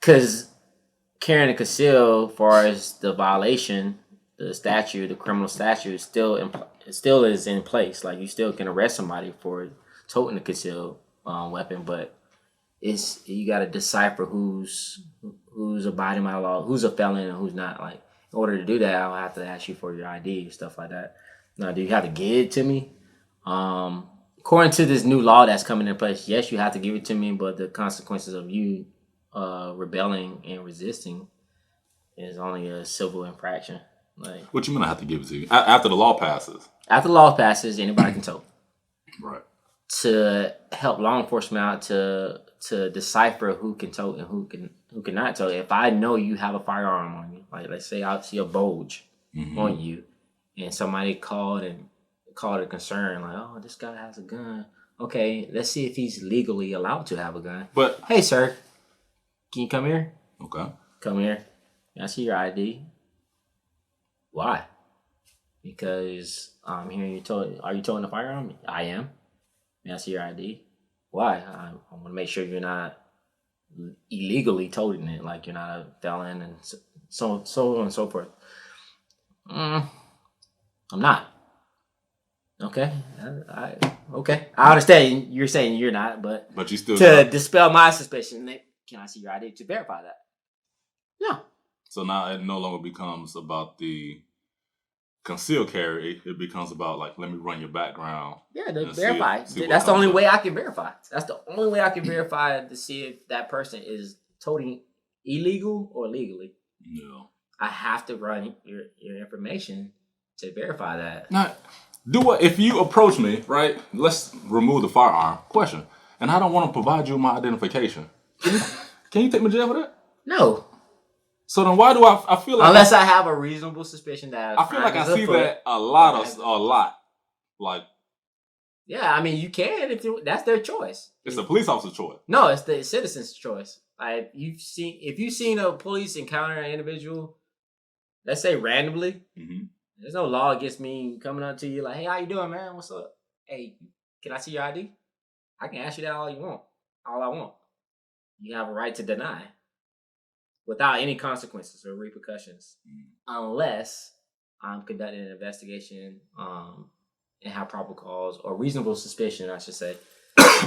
because carrying a conceal, as far as the violation, the criminal statute still is in place. Like, you still can arrest somebody for toting a concealed weapon, but you got to decipher who's abiding by the law, who's a felon and who's not. Like, in order to do that, I'll have to ask you for your ID, stuff like that. Now, do you have to give it to me? According to this new law that's coming in place, yes, you have to give it to me, but the consequences of you rebelling and resisting is only a civil infraction. Like, What you mean I have to give it to you? After the law passes? After the law passes, anybody can tow. Right. To help law enforcement out to decipher who can tow and who cannot tow. If I know you have a firearm on you, like, let's say I see a bulge on you, and somebody called a concern, like, oh, this guy has a gun. Okay, let's see if he's legally allowed to have a gun. But hey, sir, can you come here? Okay. Come here. Can I see your ID? Why? Because I'm hearing you towing. Are you towing a firearm? I am. May I see your ID? Why? I want to make sure you're not illegally toting it, like you're not a felon, and so on and so forth. I'm not. Okay. Okay. I understand you're saying you're not, but you still to dispel my suspicion, can I see your ID to verify that? No. So now it no longer becomes about the concealed carry. It becomes about, like, let me run your background. Yeah, to verify. That's the only way I can verify. That's the only way I can verify to see if that person is toting illegal or legally. No. I have to run your information to verify that. Now, if you approach me, right? Let's remove the firearm question, and I don't want to provide you my identification. Can you take me to jail for that? No. So then why do I feel like... Unless I have a reasonable suspicion that... I feel like I see that a lot. Like... Yeah, I mean, you can. That's their choice. It's the police officer's choice. No, it's the citizen's choice. Like, if you've seen a police encounter an individual, let's say randomly, there's no law against me coming up to you like, hey, how you doing, man? What's up? Hey, can I see your ID? I can ask you that all I want. You have a right to deny without any consequences or repercussions, unless I'm conducting an investigation and have proper cause or reasonable suspicion, I should say,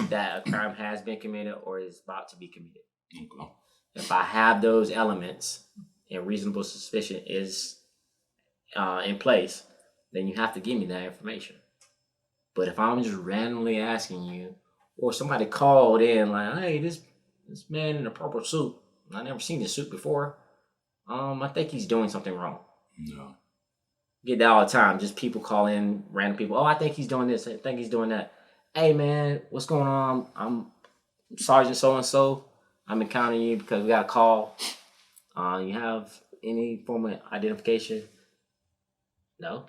that a crime has been committed or is about to be committed. Okay. If I have those elements and reasonable suspicion is in place, then you have to give me that information. But if I'm just randomly asking you, or somebody called in like, hey, this man in a purple suit, I never seen this suit before. I think he's doing something wrong. No. Get that all the time. Just people call in, random people. Oh, I think he's doing this. I think he's doing that. Hey, man, what's going on? I'm Sergeant so-and-so. I'm encountering you because we got a call. You have any form of identification? No.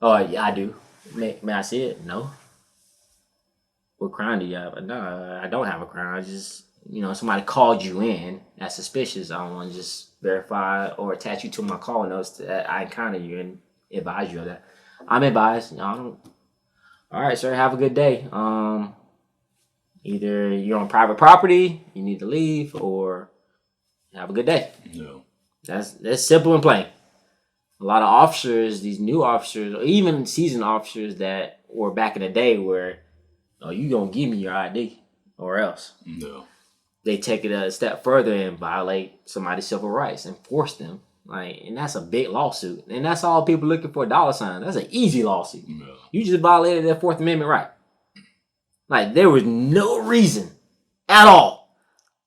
Oh, yeah, I do. May I see it? No. What crime do you have? No, I don't have a crime. I just, somebody called you in. That's suspicious. I don't want to just verify or attach you to my call notes that I encounter you and advise you of that. I'm advised. All right, sir. Have a good day. Either you're on private property, you need to leave, or have a good day. No. That's simple and plain. A lot of officers, these new officers, or even seasoned officers that or back in the day where, oh, you gonna give me your ID or else. No. They take it a step further and violate somebody's civil rights and force them. Like, and that's a big lawsuit. And that's all people looking for, dollar signs. That's an easy lawsuit. No. You just violated their Fourth Amendment right. Like, there was no reason at all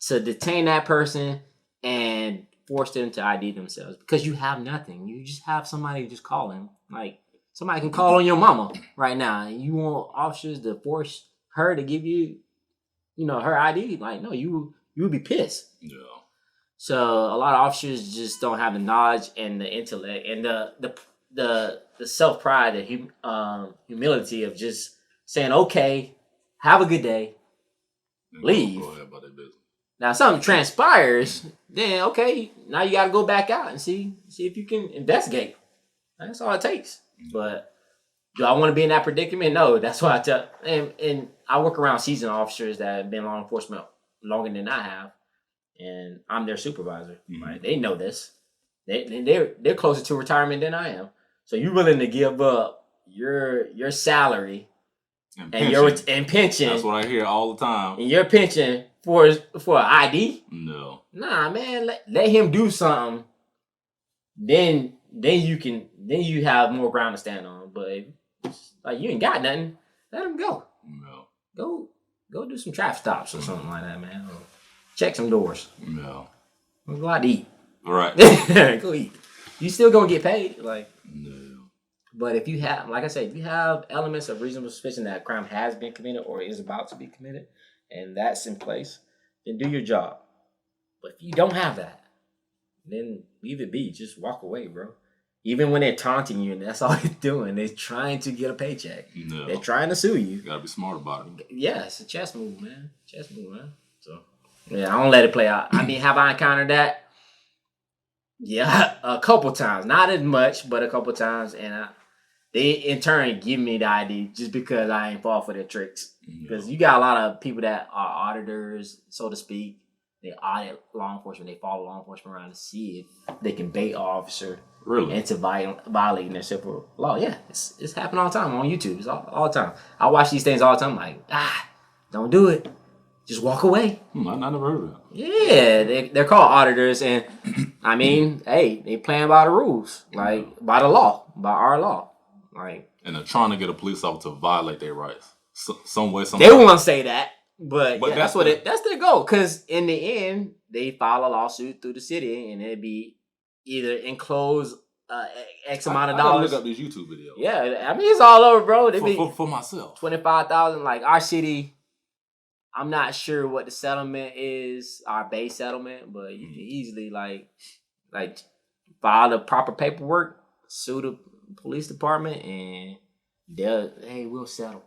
to detain that person and force them to ID themselves because you have nothing. You just have somebody just calling. Like, somebody can call on your mama right now. And you want officers to force her to give you, her ID? Like, no, you would be pissed. Yeah. So a lot of officers just don't have the knowledge and the intellect and the self pride, the humility of just saying, okay, have a good day, leave. Go ahead about their business. Now, if something transpires, then okay, now you got to go back out and see if you can investigate. That's all it takes. But do I want to be in that predicament? No. That's why I tell. And I work around seasoned officers that have been law enforcement longer than I have, and I'm their supervisor. Mm-hmm. Right? They know this. They're closer to retirement than I am. So you're willing to give up your salary and pension. That's what I hear all the time. And your pension for an ID? No. Nah, man. Let him do something. Then you have more ground to stand on. But like you ain't got nothing, let him go. No. Go do some traffic stops or something like that, man. Or check some doors. No. Go out to eat. All right. Go eat. You still gonna get paid, like. No. But if you have, like I said, if you have elements of reasonable suspicion that a crime has been committed or is about to be committed, and that's in place, then do your job. But if you don't have that, then leave it be. Just walk away, bro. Even when they're taunting you, and that's all they're doing, they're trying to get a paycheck. No. They're trying to sue you. You gotta be smart about it. Yeah, it's a chess move, man. So, yeah, I don't let it play out. I mean, have I encountered that? Yeah, a couple times. Not as much, but a couple times. And they, in turn, give me the ID just because I ain't fall for their tricks. Because you got a lot of people that are auditors, so to speak. They audit law enforcement. They follow law enforcement around to see if they can bait an officer into violating their civil law. Yeah, it's happening all the time on YouTube. It's all the time. I watch these things all the time. Like, don't do it. Just walk away. I never heard of that. Yeah, they're called auditors, and I mean, hey, they playing by the rules, like by the law, by our law, like. And they're trying to get a police officer to violate their rights, some way. They won't say that, but yeah, that's their goal. Because in the end, they file a lawsuit through the city, and it'd be either enclose X amount of dollars. I look up these YouTube videos. Yeah, I mean it's all over, bro. For myself, 25,000. Like our city. I'm not sure what the settlement is, our base settlement, but you can easily like file the proper paperwork, sue the police department, and we'll settle.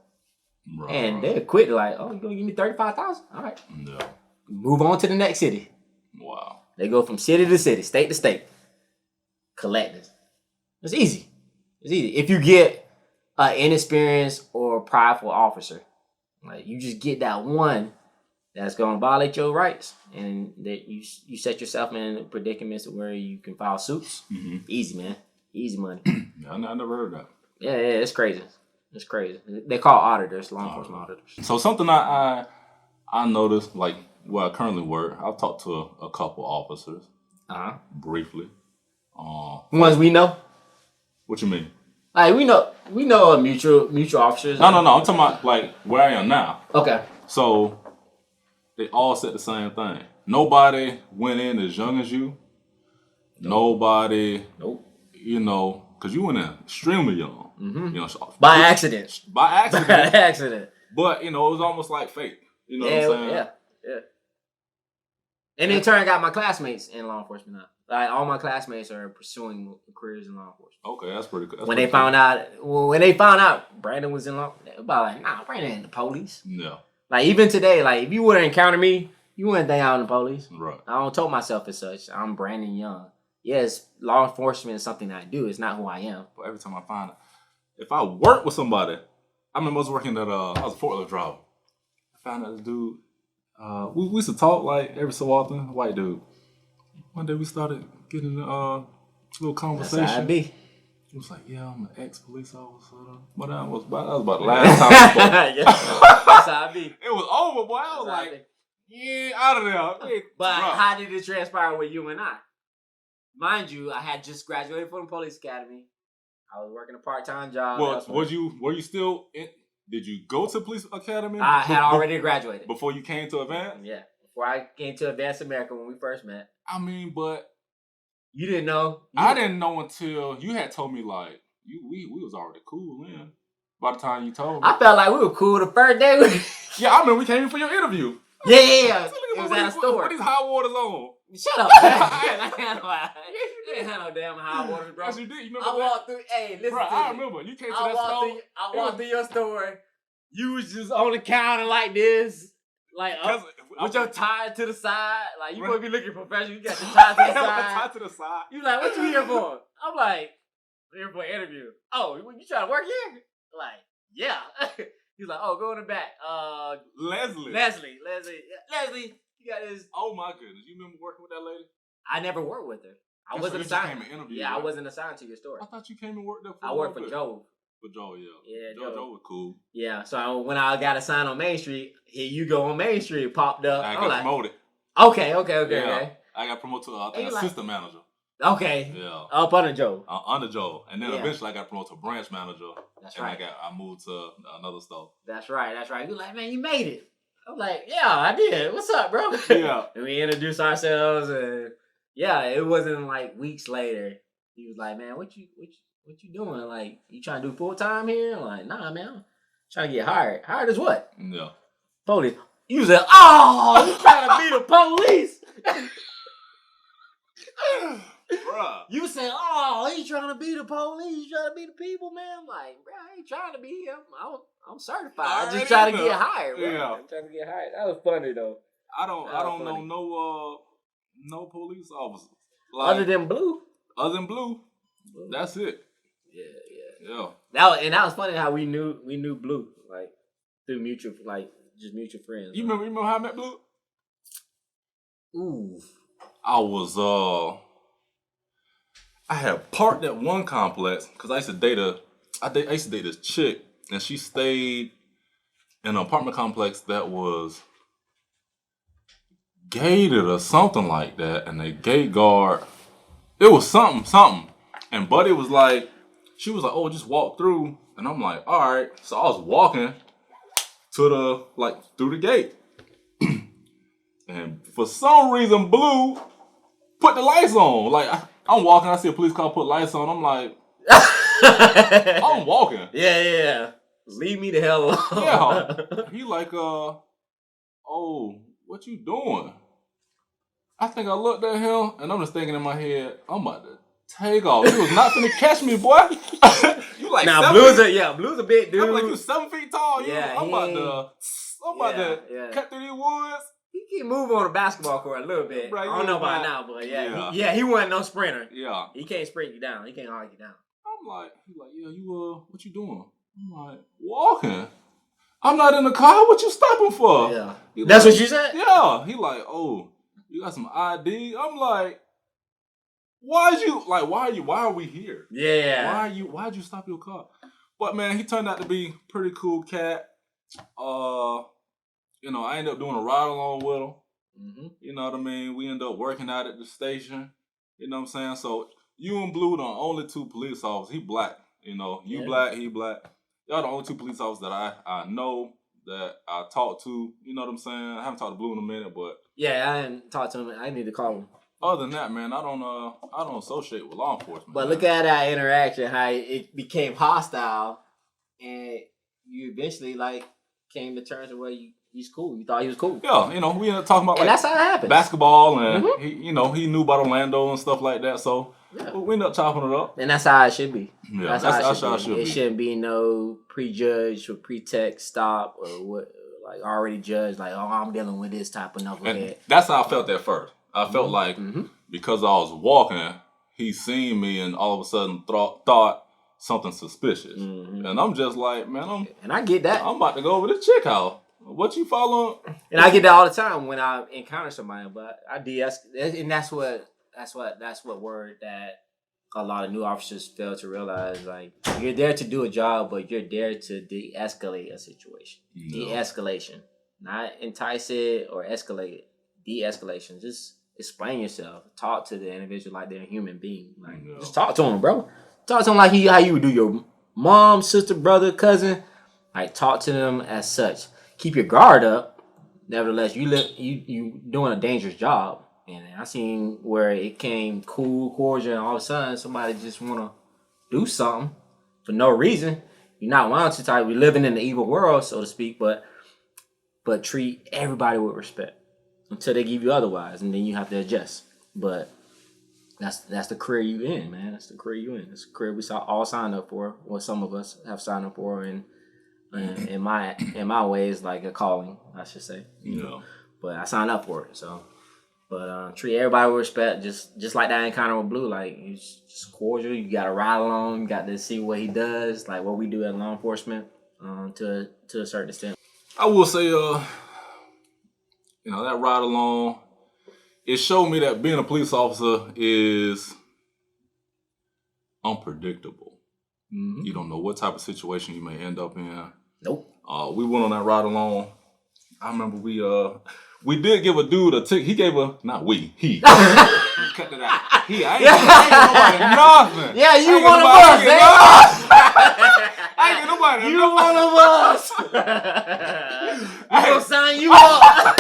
Right. And they're quick, like, oh, you gonna give me 35,000? All right. No. Move on to the next city. Wow. They go from city to city, state to state, collecting. It's easy. If you get an inexperienced or prideful officer. Like you just get that one that's gonna violate your rights, and that you set yourself in predicaments where you can file suits. Mm-hmm. Easy, man. Easy money. I never heard of that. Yeah, it's crazy. It's crazy. They call auditors, law enforcement auditors. So something I noticed, like where I currently work, I've talked to a couple officers. Briefly. Ones we know. What you mean? Like we know a mutual officers. No. I'm talking about like where I am now. Okay. So they all said the same thing. Nobody went in as young as you. Nobody. Nope. Because you went in extremely young. Mm-hmm. By accident. By accident. But it was almost like fate. You know what I'm saying? Yeah. And in turn, I got my classmates in law enforcement now. Like all my classmates are pursuing careers in law enforcement. Okay, that's pretty good. When they found out Brandon was in law, they were like, nah, Brandon ain't the police. No. Like even today, like if you would have encountered me, you wouldn't think I was the police. Right. I don't told myself as such. I'm Brandon Young. Yes, law enforcement is something I do. It's not who I am. But every time I find out, if I work with somebody, I remember I was working at I was a forklift driver. I found out this dude. We used to talk like every so often. White dude. One day we started getting a little conversation. That's how I be. He was like, yeah, I'm an ex-police officer. But that was about the last time I spoke. Yeah. That's how I be. It was over, boy. I was like, yeah, out of there. Hey, but bro. how did it transpire with you and I? Mind you, I had just graduated from the police academy. I was working a part-time job. Well, were you still in? Did you go to police academy? I had already graduated before you came to Advance. Yeah, before I came to Advance America when we first met. I mean, but you didn't know. I didn't know until you had told me like we was already cool then. By the time you told me, I felt like we were cool the first day. Yeah, I remember we came in for your interview. Yeah. It was at a store. What these high waters on? Shut up. I didn't have no damn high waters, bro. Yes, you did. You remember I walked through. Hey, listen. Bro, to I me. remember you came to that store. I walked through your store. You was just on the counter like this, like with your tie to the side. Like you supposed to be looking professional. You got your tie to the side. Tie to the side. You like, what you here for? I'm like, I'm here for an interview. Oh, you trying to work here? Like, yeah. He's like, oh, go in the back. Leslie, you got this. Oh my goodness, you remember working with that lady? I never worked with her. I wasn't assigned. Yeah, I wasn't assigned to your store. I thought you came and worked there. I worked for Joe. For Joe, yeah. Yeah, Joe was cool. Yeah, so when I got assigned on Main Street, here you go on Main Street, popped up. I got promoted. Okay. Yeah, I got promoted to assistant manager. Okay. Yeah. Up under Joe. Under Joe, and then eventually I got promoted to branch manager. That's right. I moved to another store. That's right. You're like, man, you made it. I'm like, yeah, I did. What's up, bro? Yeah. And we introduced ourselves, and yeah, it wasn't like weeks later. He was like, man, what you doing? Like, you trying to do full time here? I'm like, nah, man, I'm trying to get hired. Hired as what? Yeah. Police. You said, oh, you trying to be the police? Bruh. You said, oh, he trying to be the police. You trying to be the people, man. I'm like, bro, I ain't trying to be him. I'm certified. I'm just trying to get hired, bro. Yeah. I'm trying to get hired. That was funny though. I don't know no police officers. Like, other than Blue. That's it. Yeah. That was funny how we knew Blue, like through mutual friends. You remember how I met Blue? Ooh. I had parked at one complex because I used to date this chick, and she stayed in an apartment complex that was gated or something like that, and the gate guard, it was something, and Buddy was like, she was like, oh, just walk through, and I'm like, all right, so I was walking to through the gate, and for some reason, Blue put the lights on, like, I'm walking, I see a police car put lights on, I'm like, I'm walking. Yeah. Leave me the hell alone. Yeah. He like, oh, what you doing? I think I looked at him, and I'm just thinking in my head, I'm about to take off. You was not finna catch me, boy. You like now, Blue's a big dude. I'm like, you 7 feet tall. Yeah, I'm about to cut through these woods. He can move on the basketball court a little bit. Right, I don't know about now, but he wasn't no sprinter. Yeah. He can't sprint you down. He can't hog you down. I'm like, he's like, yeah, what you doing? I'm like, walking. I'm not in the car. What you stopping for? Yeah. That's what you said? Yeah. He like, oh, you got some ID? I'm like, why are we here? Yeah. Why'd you stop your car? But man, he turned out to be a pretty cool cat. I ended up doing a ride along with him. Mm-hmm. You know what I mean? We ended up working out at the station. You know what I'm saying? So you and Blue the only 2 police officers. He black. Black, he black. Y'all the only 2 police officers that I know that I talk to. You know what I'm saying? I haven't talked to Blue in a minute, but yeah, I didn't talk to him. I need to call him. Other than that, man, I don't associate with law enforcement. But look at that interaction, how it became hostile, and you eventually came to terms with he's cool. You thought he was cool. Yeah, we ended up talking about and that's how it happened. Basketball, and he knew about Orlando and stuff like that. So we ended up chopping it up. And that's how it should be. Yeah, that's how it should be. It shouldn't be no prejudged or pretext stop or what already judged. Like, oh, I'm dealing with this type of knucklehead. And that's how I felt at first. I felt like because I was walking, he seen me and all of a sudden thought something suspicious. Mm-hmm. And I'm just like, man, and I get that. I'm about to go over to chick house. What you following? And I get that all the time when I encounter somebody, but I de-escalate, and that's what word that a lot of new officers fail to realize, like, you're there to do a job, but you're there to de-escalate a situation. No. De-escalation, not entice it or escalate it. De-escalation. Just explain yourself. Talk to the individual like they're a human being. Like, just talk to them, bro. Talk to them like how you would do your mom, sister, brother, cousin. Like, talk to them as such. Keep your guard up. Nevertheless, you doing a dangerous job. And I seen where it came cool, cordial, and all of a sudden somebody just want to do something for no reason. You're not wanting to type. We're living in the evil world, so to speak, but treat everybody with respect until they give you otherwise, and then you have to adjust. But that's the career you in, man. That's the career you in. That's the career we all signed up for. Well, some of us have signed up for, and in my way, it's like a calling, I should say. You know? But I signed up for it, so. But treat everybody with respect, just like that encounter with Blue. Like, he's just cordial. You got to ride along. You got to see what he does, like what we do at law enforcement, to a certain extent. I will say, that ride along, it showed me that being a police officer is unpredictable. Mm-hmm. You don't know what type of situation you may end up in. Nope. We went on that ride along. I remember we did give a dude a ticket. He gave not we, he. Cut it out. I ain't nobody nothing. Yeah, you one of us, man. I ain't get nobody you one of us. We gonna sign you up.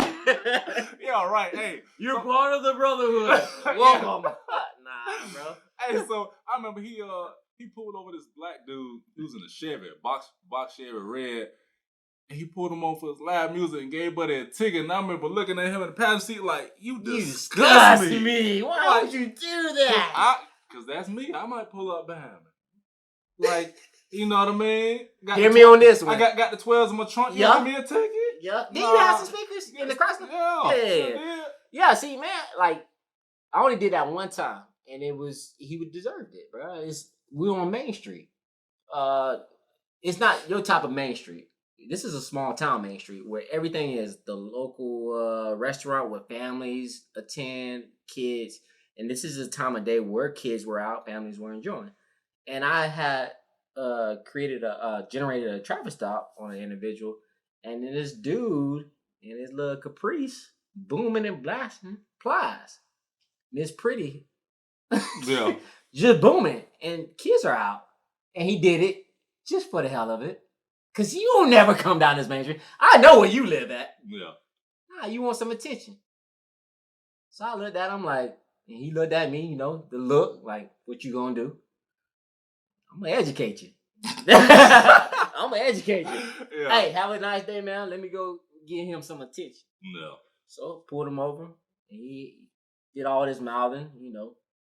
Yeah, right. Hey, you're part of the brotherhood. Welcome. Nah, bro. Hey, so I remember he pulled over this black dude. He was in a Chevy, box Chevy red. And he pulled him on for his loud music and gave Buddy a ticket. And I remember looking at him in the passenger seat like, you disgust me. Why would you do that? Because that's me. I might pull up behind him. Like, you know what I mean? Hear me on this one. I got the 12s in my trunk. You give me a ticket? Yeah. Did you have some speakers in the Chrysler? Yeah. Yeah, see, man, like, I only did that one time. And he would deserved it, bro. We on Main Street. It's not your type of Main Street. This is a small town Main Street where everything is the local restaurant where families attend, kids. And this is a time of day where kids were out, families were enjoying. And I had generated a traffic stop on an individual. And then this dude in his little Caprice booming and blasting Plies. Miss Pretty. Yeah. Just booming. And kids are out. And he did it just for the hell of it. Because you will never come down this Main Street. I know where you live at. Yeah. Nah, you want some attention. So I looked at him like, and he looked at me, the look, like, what you gonna do? I'm gonna educate you. I'm gonna educate you. Yeah. Hey, have a nice day, man. Let me go give him some attention. No. So pulled him over. And he did all this mouthing,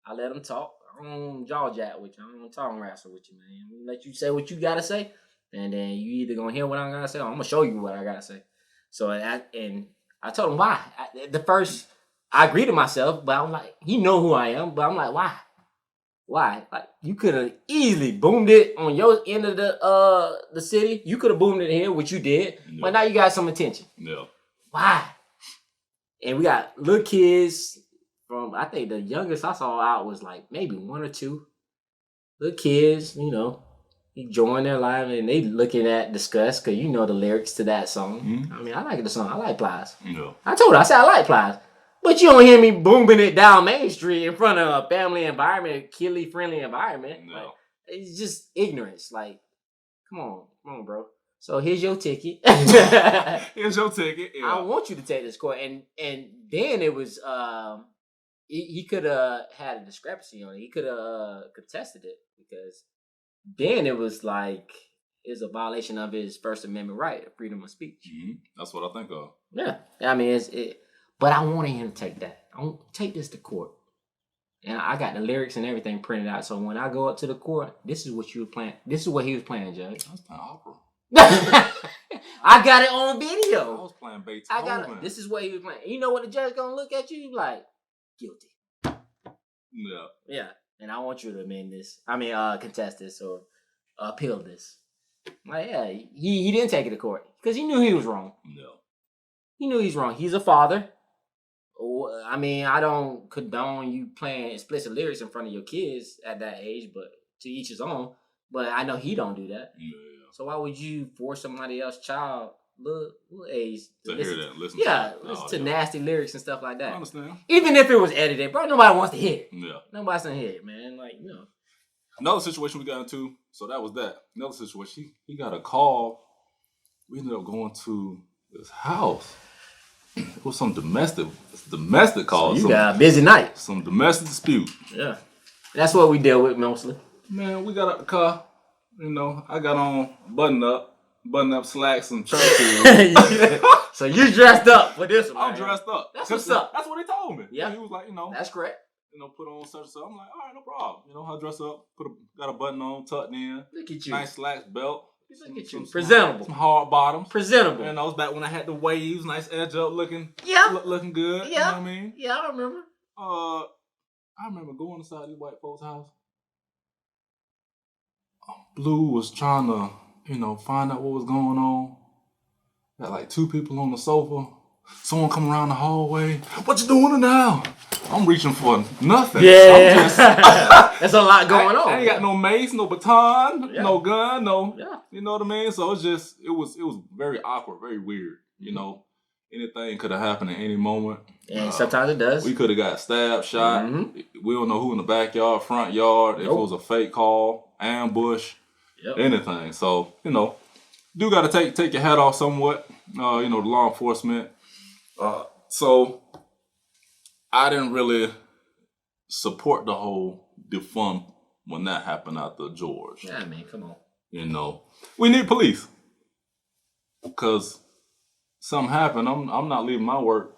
I let him talk. I don't jaw jack with you. I don't tongue wrestle with you, man. I'm gonna let you say what you gotta say. And then you either gonna hear what I'm gonna say, or I'm gonna show you what I gotta say. So I told him why. I agreed to myself, but I'm like, he know who I am, but I'm like, why? Why? Like, you could have easily boomed it on your end of the city. You could have boomed it here, which you did, but now you got some attention. No. Why? And we got little kids from, I think the youngest I saw out was like maybe 1 or 2. Little kids, enjoying their life, and they looking at disgust because the lyrics to that song. Mm-hmm. I mean, I like the song. I like Plies. No. I told her, I said I like Plies. But you don't hear me booming it down Main Street in front of a family environment, kid-friendly environment. No. Like, it's just ignorance. Like, come on, bro. So here's your ticket. Here's your ticket. Yeah. I want you to take this court. And then it was, he could have had a discrepancy on it. He could have contested it because then it was like it's a violation of his First Amendment right of freedom of speech. Mm-hmm. That's what I think of. Yeah, I mean, but I wanted him to take that. I want take this to court, and I got the lyrics and everything printed out. So when I go up to the court, this is what you were playing. This is what he was playing, Judge. I was playing opera. I got it on video. I was playing Beethoven. This is what he was playing. You know what the judge gonna look at you like? Guilty. Yeah. Yeah. And I want you to amend this. Contest this or appeal this. Like, yeah, he didn't take it to court because he knew he was wrong. No. He knew he's wrong. He's a father I mean, I don't condone you playing explicit lyrics in front of your kids at that age, but to each his own. But I know he don't do that. Yeah. So why would you force somebody else's child, little age, to listen, hear that? Listen to nasty lyrics and stuff like that. I understand. Even if it was edited, bro, nobody wants to hear it. Yeah. Nobody's gonna hear it, man. Like, you know. Another situation we got into, so that was that. Another situation, he got a call. We ended up going to his house. It was some domestic call. So you got a busy night. Some domestic dispute. Yeah. That's what we deal with mostly. Man, we got out the car. You know, I got on button up slacks and church shoes. So you dressed up for this one. I'm dressed up. That's what's up. That's what he told me. Yeah. He was like, you know. That's correct. You know, put on such and such. I'm like, all right, no problem. You know, I dress up, got a button on, tucked in. Look at you. Nice slacks, belt. Look at you. Presentable. Some hard bottoms. Presentable. And I was back when I had the waves, nice edge up looking. Yeah. Looking good. Yeah. You know what I mean? Yeah, I remember. I remember going inside these white folks' house. Blue was trying to, you know, find out what was going on. Got like 2 people on the sofa. Someone come around the hallway. What you doing now? I'm reaching for nothing. Yeah. There's a lot going on. I ain't got no mace, no baton, Yeah. no gun, no. Yeah. You know what I mean? So it was very awkward, very weird. You know, anything could have happened at any moment. And sometimes it does. We could have got stabbed, shot. Mm-hmm. We don't know who in the backyard, front yard, if it was a fake call, ambush, anything. So, you know, do got to take your hat off somewhat, you know, the law enforcement. So I didn't really support the whole defund when that happened after George. Yeah, man, come on. You know, we need police because something happened. I'm not leaving my work.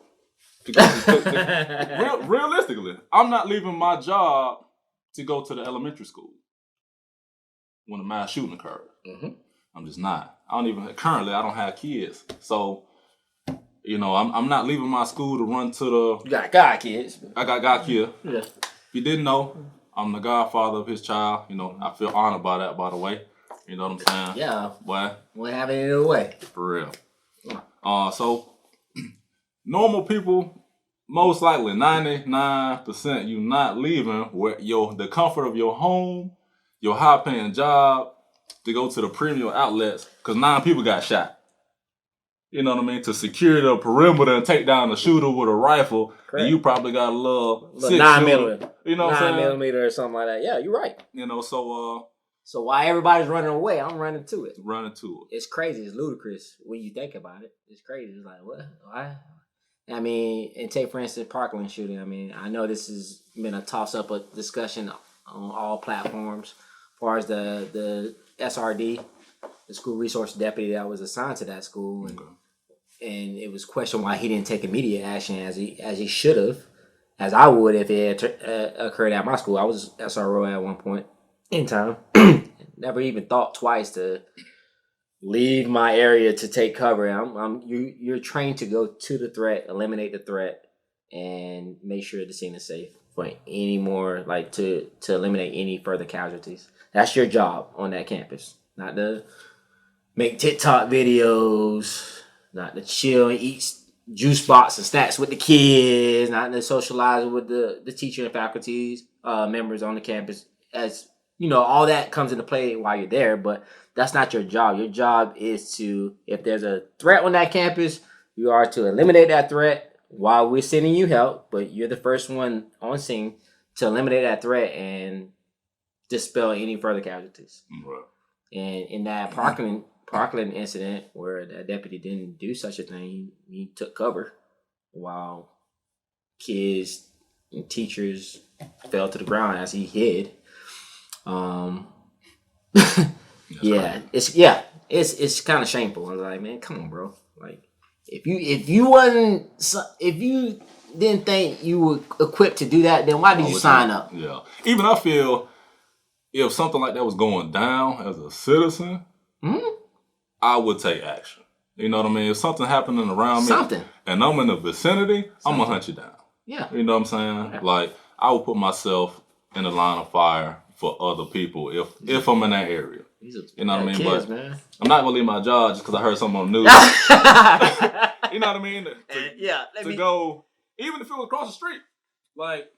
Realistically, I'm not leaving my job to go to the elementary school when a mass shooting occurred. Mm-hmm. I'm just not. Currently, I don't have kids. So, you know, I'm not leaving my school to run to the... You got God kids. I got God kid. Yeah. If you didn't know, I'm the godfather of his child. You know, I feel honored by that, by the way. You know what I'm saying? Yeah. Boy. We'll have it either way. For real. So, normal people, most likely 99%, you not leaving where the comfort of your home, your high-paying job, to go to the premium outlets, because 9 people got shot. You know what I mean? To secure the perimeter and take down the shooter with a rifle, and you probably got a little 9mm. You know what I'm saying? 9mm or something like that. Yeah, you're right. You know, so while everybody's running away, I'm running to it. It's crazy. It's ludicrous when you think about it. It's crazy. It's like, what? Why? I mean, and take, for instance, Parkland shooting. I mean, I know this has been a toss-up of discussion on all platforms as far as the SRD, the school resource deputy that was assigned to that school. And it was questioned why he didn't take immediate action as he should have, as I would if it had occurred at my school. I was SRO at one point in time. Never even thought twice to leave my area to take cover. You're trained to go to the threat, eliminate the threat, and make sure the scene is safe for any more, like to eliminate any further casualties. That's your job on that campus, not to make TikTok videos, not to chill and eat juice box and snacks with the kids, not to socialize with the teacher and faculties, members on the campus. As you know, all that comes into play while you're there, but that's not your job. Your job is to, if there's a threat on that campus, you are to eliminate that threat while we're sending you help, but you're the first one on scene to eliminate that threat and dispel any further casualties. Right. And in that Parkland incident where the deputy didn't do such a thing, he took cover while kids and teachers fell to the ground as he hid. It's kind of shameful. I was like, man, come on, bro. Like, if you didn't think you were equipped to do that, then why did you sign up? Yeah. Even I feel if something like that was going down as a citizen, I would take action. You know what I mean? If something happening around me and I'm in the vicinity, I'm going to hunt you down. Yeah. You know what I'm saying? Yeah. Like, I would put myself in the line of fire for other people if I'm in that area. You know what I mean? Kids, but man. I'm not going to leave my job just because I heard something on the news. You know what I mean? To go Even if it was across the street, like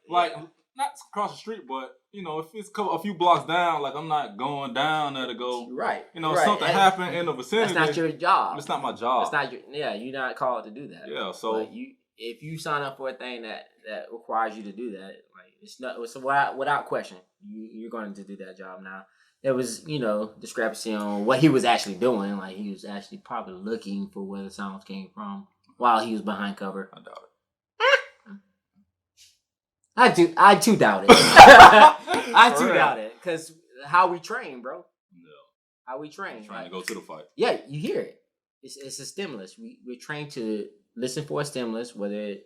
not across the street, but if it's a few blocks down, like I'm not going down there to go. Right. Something happened in the vicinity. That's not your job. It's not my job. That's not your. Yeah, you're not called to do that. Yeah. So but if you sign up for a thing that requires you to do that, like it's not. So without question, you're going to do that job. Now there was discrepancy on what he was actually doing. Like he was actually probably looking for where the sounds came from while he was behind cover. I doubt it. I too doubt it. I too doubt it because how we train, bro. No. How we train. Trying to go to the fight. Yeah, you hear it. It's a stimulus. We're trained to listen for a stimulus. Whether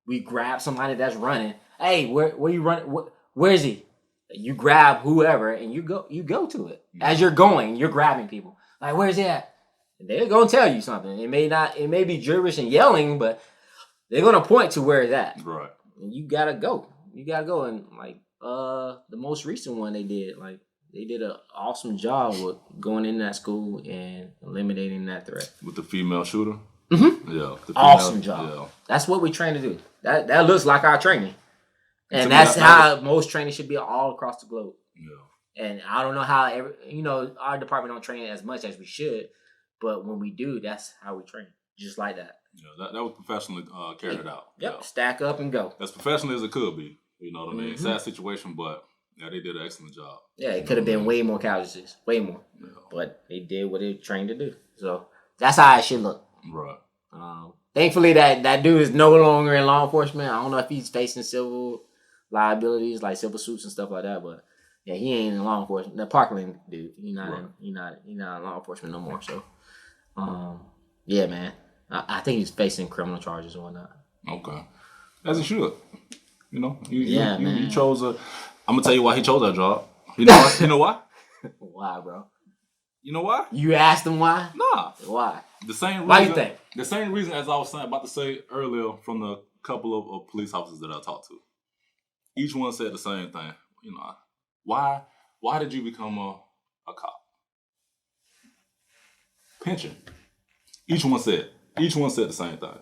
we grab somebody that's running. Hey, where you running? Where is he? You grab whoever and you go to it. As you're going, you're grabbing people. Like, where's he at? And they're gonna tell you something. It may be gibberish and yelling, but they're gonna point to where it's at. Right. And you gotta go. And like the most recent one they did an awesome job with going in that school and eliminating that threat. With the female shooter? Mm-hmm. Yeah. Awesome job. Yeah. That's what we train to do. That looks like our training. And that's how most training should be all across the globe. Yeah. And I don't know how our department don't train as much as we should, but when we do, that's how we train. Just like that. Yeah, that was professionally carried it out. Yep. Stack up and go. As professionally as it could be. You know what I mean? Mm-hmm. Sad situation, but yeah, they did an excellent job. Yeah, it could have been way more casualties. Way more. Yeah. But they did what they trained to do. So that's how it should look. Right. Thankfully, that dude is no longer in law enforcement. I don't know if he's facing civil liabilities, like civil suits and stuff like that, but yeah, he ain't in law enforcement. The Parkland dude, he not in law enforcement no more. So, yeah, man. I think he's facing criminal charges and whatnot. Okay. As he should. Man. He chose I'm going to tell you why he chose that job. You know why? You know why? Why, bro? You know why? You asked him why? Nah. Why? The same reason. Why you think? The same reason as I was about to say earlier from the couple of police officers that I talked to. Each one said the same thing. Why did you become a cop? Pension. Each one said the same thing.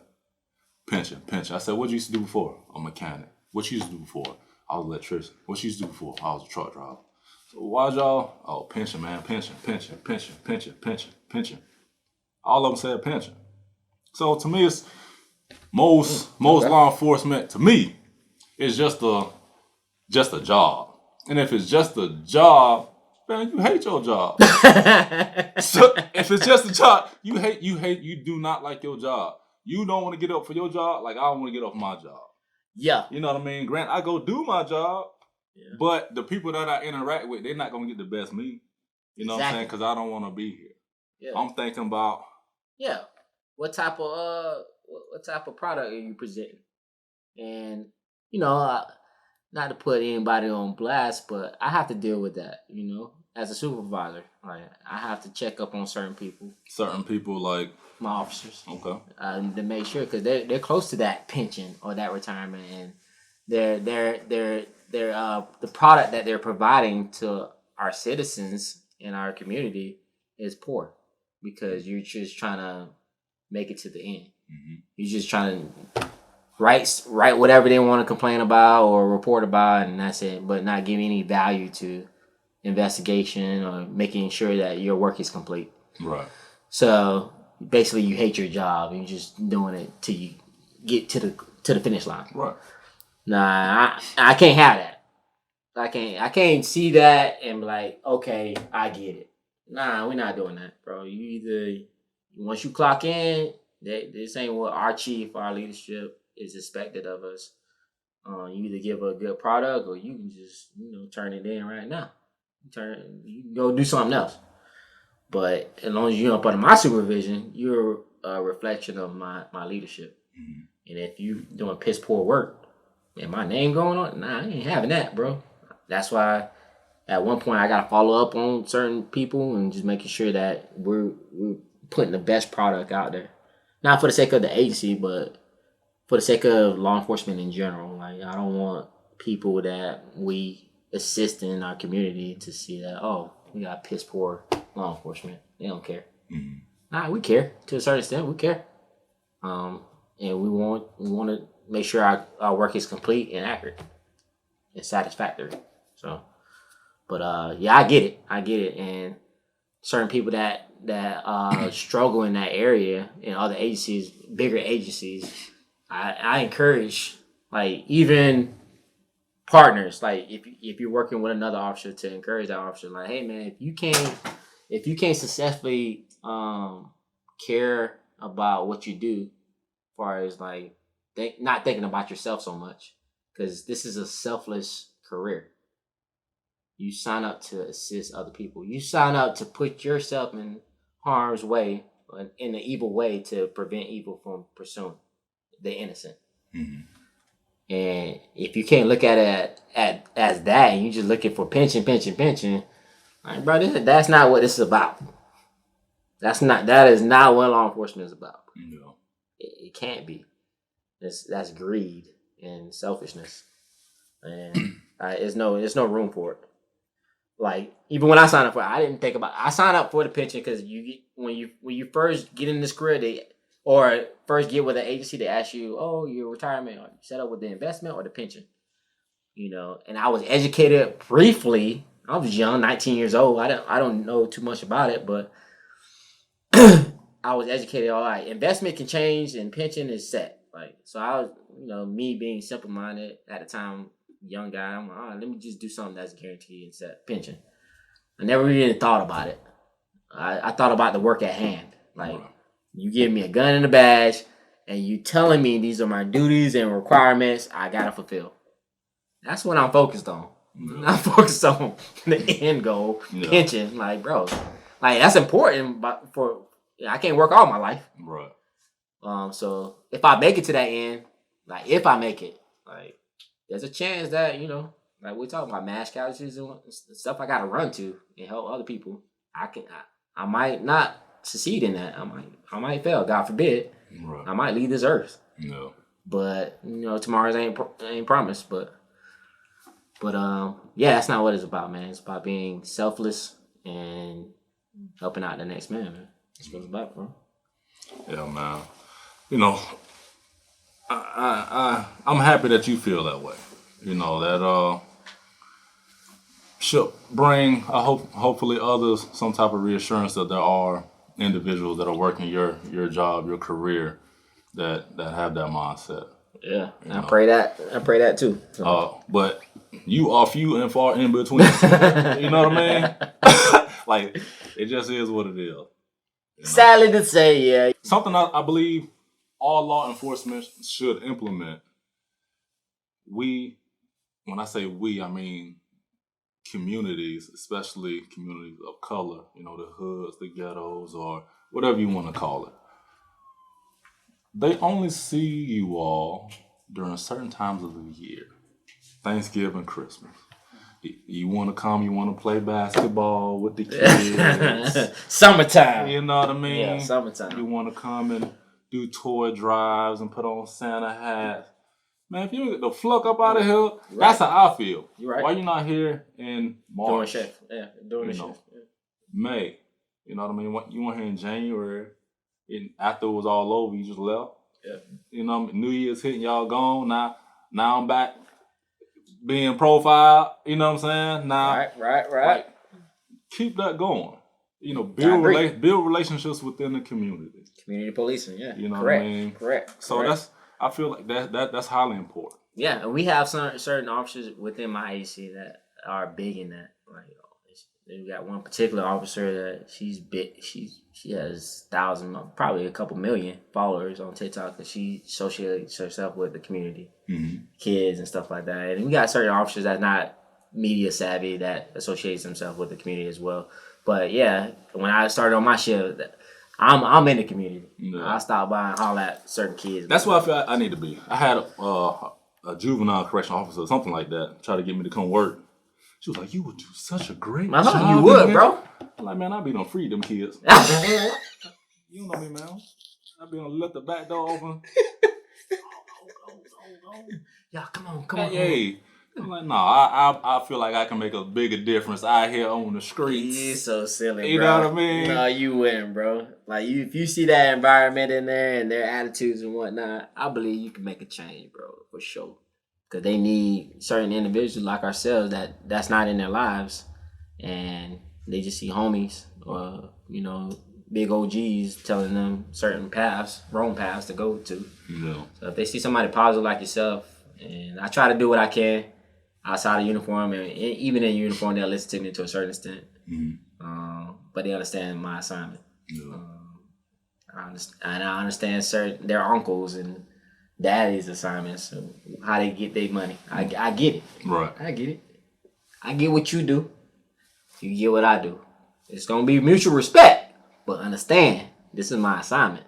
Pension. I said, what you used to do before? A mechanic. What you used to do before? I was an electrician. What you used to do before? I was a truck driver. So why y'all? Oh, pension, man. Pension. All of them said pension. So to me, it's most law enforcement, to me, is just a job. And if it's just a job, man, you hate your job. So if it's just a job, you do not like your job. You don't want to get up for your job like I don't want to get up for my job. Yeah. You know what I mean? Grant, I go do my job, but the people that I interact with, they're not going to get the best me. You know what I'm saying? Because I don't want to be here. Yeah. I'm thinking about... Yeah. What type of product are you presenting? And, not to put anybody on blast, but I have to deal with that, as a supervisor. Like, I have to check up on certain people. Certain people, like... My officers. Okay. To make sure, because they're close to that pension or that retirement, and they're the product that they're providing to our citizens in our community is poor, because you're just trying to make it to the end. Mm-hmm. You're just trying to write whatever they want to complain about or report about, and that's it. But not giving any value to investigation or making sure that your work is complete. Right. So basically, you hate your job and you're just doing it till you get to the finish line. Right. Nah, I can't have that. I can't see that and be like, okay, I get it. Nah, we're not doing that, bro. You either once you clock in, this ain't what our chief, our leadership is expected of us. You either give a good product or you can just turn it in right now. You can go do something else. But as long as you're up under my supervision, you're a reflection of my leadership. Mm-hmm. And if you doing piss poor work and my name going on, nah, I ain't having that, bro. That's why at one point I got to follow up on certain people and just making sure that we're putting the best product out there. Not for the sake of the agency, but for the sake of law enforcement in general. Like, I don't want people that we assist in our community to see that, oh, we got piss poor law enforcement. They don't care. Mm-hmm. Nah, we care to a certain extent. We care, and we want to make sure our work is complete and accurate and satisfactory. So, but yeah, I get it, and certain people that struggle in that area in other agencies, bigger agencies, I encourage, like, even partners, like if you're working with another officer, to encourage that officer, like, hey man, if you can't successfully care about what you do, as far as like not thinking about yourself so much, because this is a selfless career. You sign up to assist other people. You sign up to put yourself in harm's way, in an evil way, to prevent evil from pursuing the innocent. Mm-hmm. And if you can't look at it as that, and you just looking for pension, like, bro, that's not what this is about. That is not what law enforcement is about. No. It can't be. That's greed and selfishness, and there's no room for it. Like, even when I signed up for it, I didn't think about it. I signed up for the pension because when you first get in this career, or first get with an agency, they ask you, oh, your retirement, are you set up with the investment or the pension? You know, and I was educated briefly. I was young, 19 years old. I don't know too much about it, but I was educated. All right, investment can change and pension is set. Like, so I was, me being simple minded at the time, young guy, I'm like, all right, let me just do something that's guaranteed and set pension. I never really thought about it. I thought about the work at hand. Like, you give me a gun and a badge, and you telling me these are my duties and requirements I gotta fulfill. That's what I'm focused on. Yeah. I'm focused on the end goal, pension. Like, bro, like, that's important, but I can't work all my life. Right. So if I make it to that end, like, if I make it, like, there's a chance that, like we're talking about mass casualties and stuff I gotta run to and help other people. I might not succeed in that. I might fail, God forbid. Right. I might leave this earth. No. But tomorrow's ain't promised. But yeah, that's not what it's about, man. It's about being selfless and helping out the next man. That's what it's about, bro. Yeah, man. I'm happy that you feel that way. That should bring, hopefully others, some type of reassurance that there are individuals that are working your job, your career, that have that mindset. Yeah, I pray that too. So. But you are few and far in between. You know what I mean? Like, it just is what it is. Sadly to say, yeah. Something I believe all law enforcement should implement. When I say we, I mean communities, especially communities of color, the hoods, the ghettos, or whatever you want to call it. They only see you all during certain times of the year. Thanksgiving, Christmas. You want to come, you want to play basketball with the kids. Summertime. You know what I mean? Yeah, summertime. You want to come and do toy drives and put on Santa hats. Man, if you get the fluck up out of here, that's how I feel. You're right. Why you not here in March? During the shift. Yeah. May. You know what I mean? You weren't here in January. And after it was all over, you just left. Yeah. New Year's hitting, y'all gone. Now I'm back being profiled. You know what I'm saying? Now, right. Like, keep that going. Build relationships within the community. Community policing, yeah. You know Correct. what I mean? Correct. So I feel like that's highly important. Yeah, and we have certain officers within my agency that are big in that. Like, we got one particular officer that she's big. She has thousands, probably a couple million followers on TikTok, because she associates herself with the community, kids and stuff like that. And we got certain officers that's not media savvy that associates themselves with the community as well. But yeah, when I started on my shift, I'm in the community. I stop by and holler at certain kids. That's what I feel I need to be. I had a juvenile correctional officer or something like that try to get me to come work. She was like, "You would do such a great job." You would, bro. I'm like, man, I be done free them kids. You don't know me, man. I be done let the back door open. Yeah, come on. Hey, I'm like, no, I feel like I can make a bigger difference out here on the streets. You so silly, You bro. know what I mean? No, you wouldn't, bro. Like if you see that environment in there and their attitudes and whatnot, I believe you can make a change, bro, for sure. Because they need certain individuals like ourselves that's not in their lives, and they just see homies or big OGs telling them certain paths, wrong paths to go to. Yeah. So if they see somebody positive like yourself, and I try to do what I can outside of uniform, and even in uniform, they'll listen to me to a certain extent. Mm-hmm. But they understand my assignment. Yeah. I understand certain their uncles and daddy's assignments, so how they get their money. I get it. Right. I get it. I get what you do. You get what I do. It's gonna be mutual respect, but understand this is my assignment.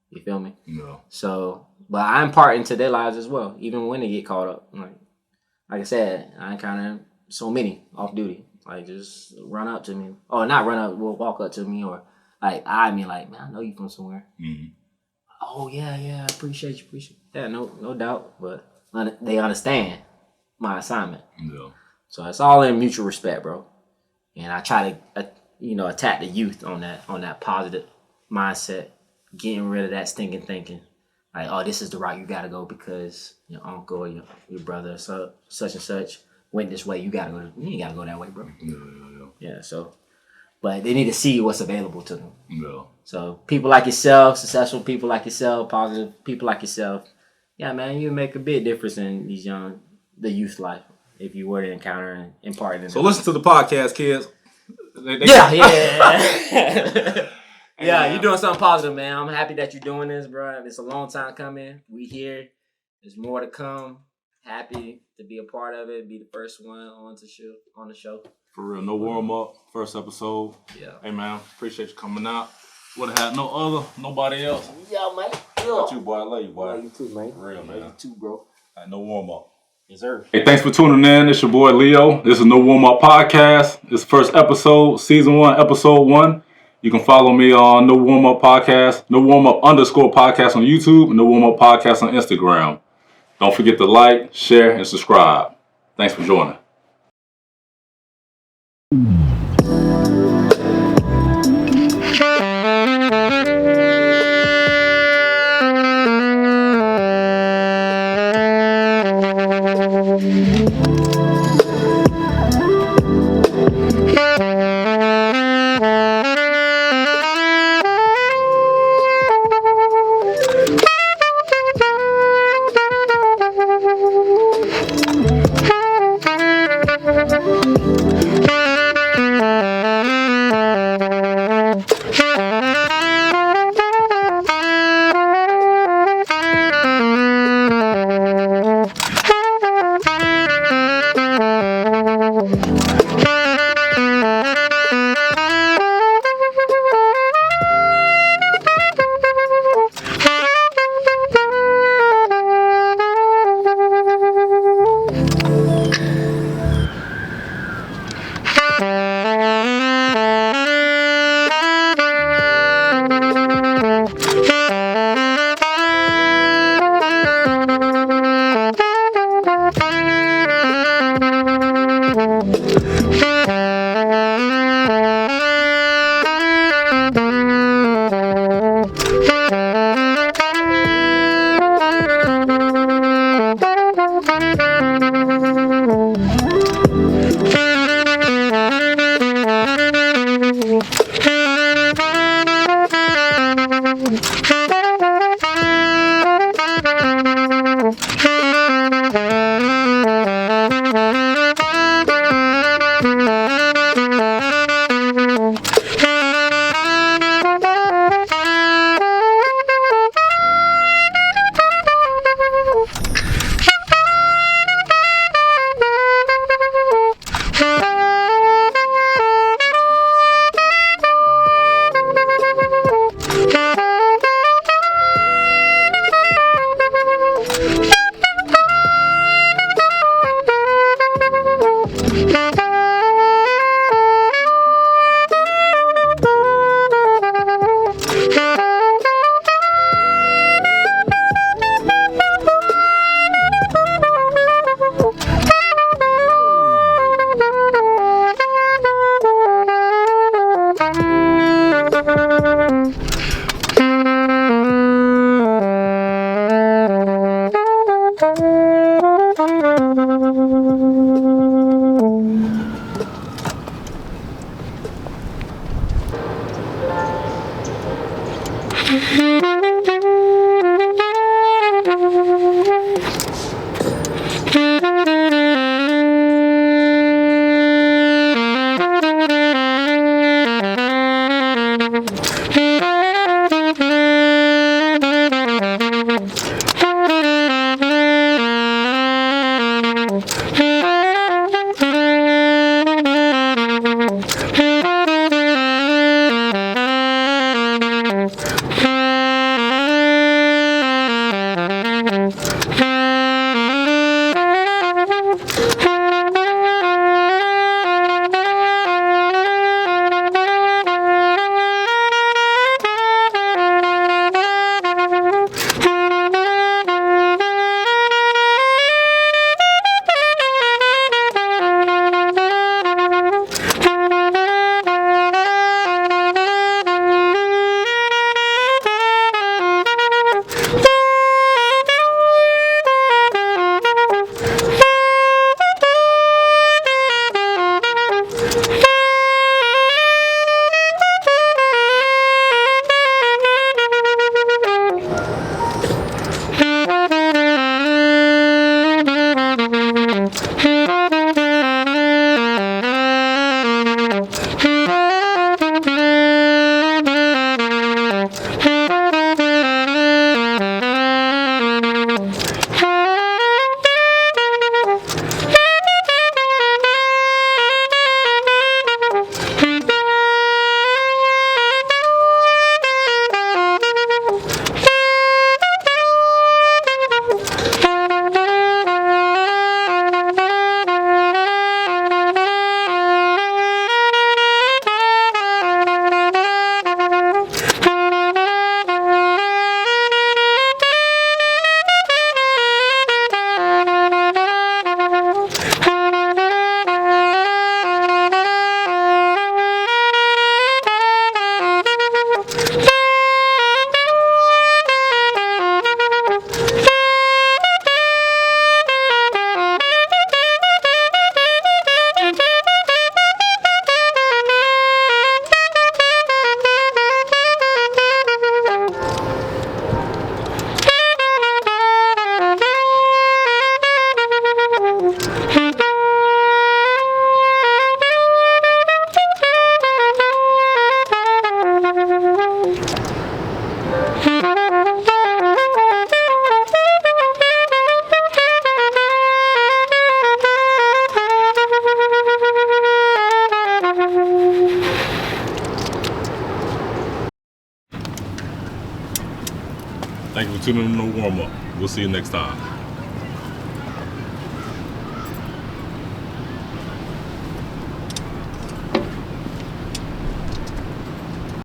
You feel me? No. So, but I impart into their lives as well, even when they get caught up. Like I said, I encounter so many off duty. Like just run up to me, or not run up, will walk up to me, or like eye me, like, man, I know you from somewhere. Mm-hmm. Oh yeah, I appreciate you. Yeah, no doubt. But they understand my assignment. Yeah. So it's all in mutual respect, bro. And I try to, attack the youth on that positive mindset, getting rid of that stinking thinking, like, oh, this is the route you gotta go because your uncle or your brother, so such and such went this way. You ain't gotta go that way, bro. Yeah. So, but they need to see what's available to them. Yeah. So people like yourself, successful people like yourself, positive people like yourself, yeah, man, you make a big difference in the youth life if you were to encounter and impart it. So listen to the podcast, kids. Yeah. Yeah, you're doing something positive, man. I'm happy that you're doing this, bro. It's a long time coming. We here. There's more to come. Happy to be a part of it. Be the first one on the show. For real, no warm up. First episode. Yeah. Hey man, appreciate you coming out. Would have had nobody else. Yeah, man. But you, boy, I love you, boy. Love you too, man. For real, man. Love you too, bro. No warm up. Yes, sir. Hey, thanks for tuning in. It's your boy Leo. This is No Warm Up Podcast. It's first episode, season 1, episode 1. You can follow me on No Warm Up Podcast, No Warm Up _podcast on YouTube, and No Warm Up Podcast on Instagram. Don't forget to like, share, and subscribe. Thanks for joining. Thank you for tuning in to the warm-up. We'll see you next time.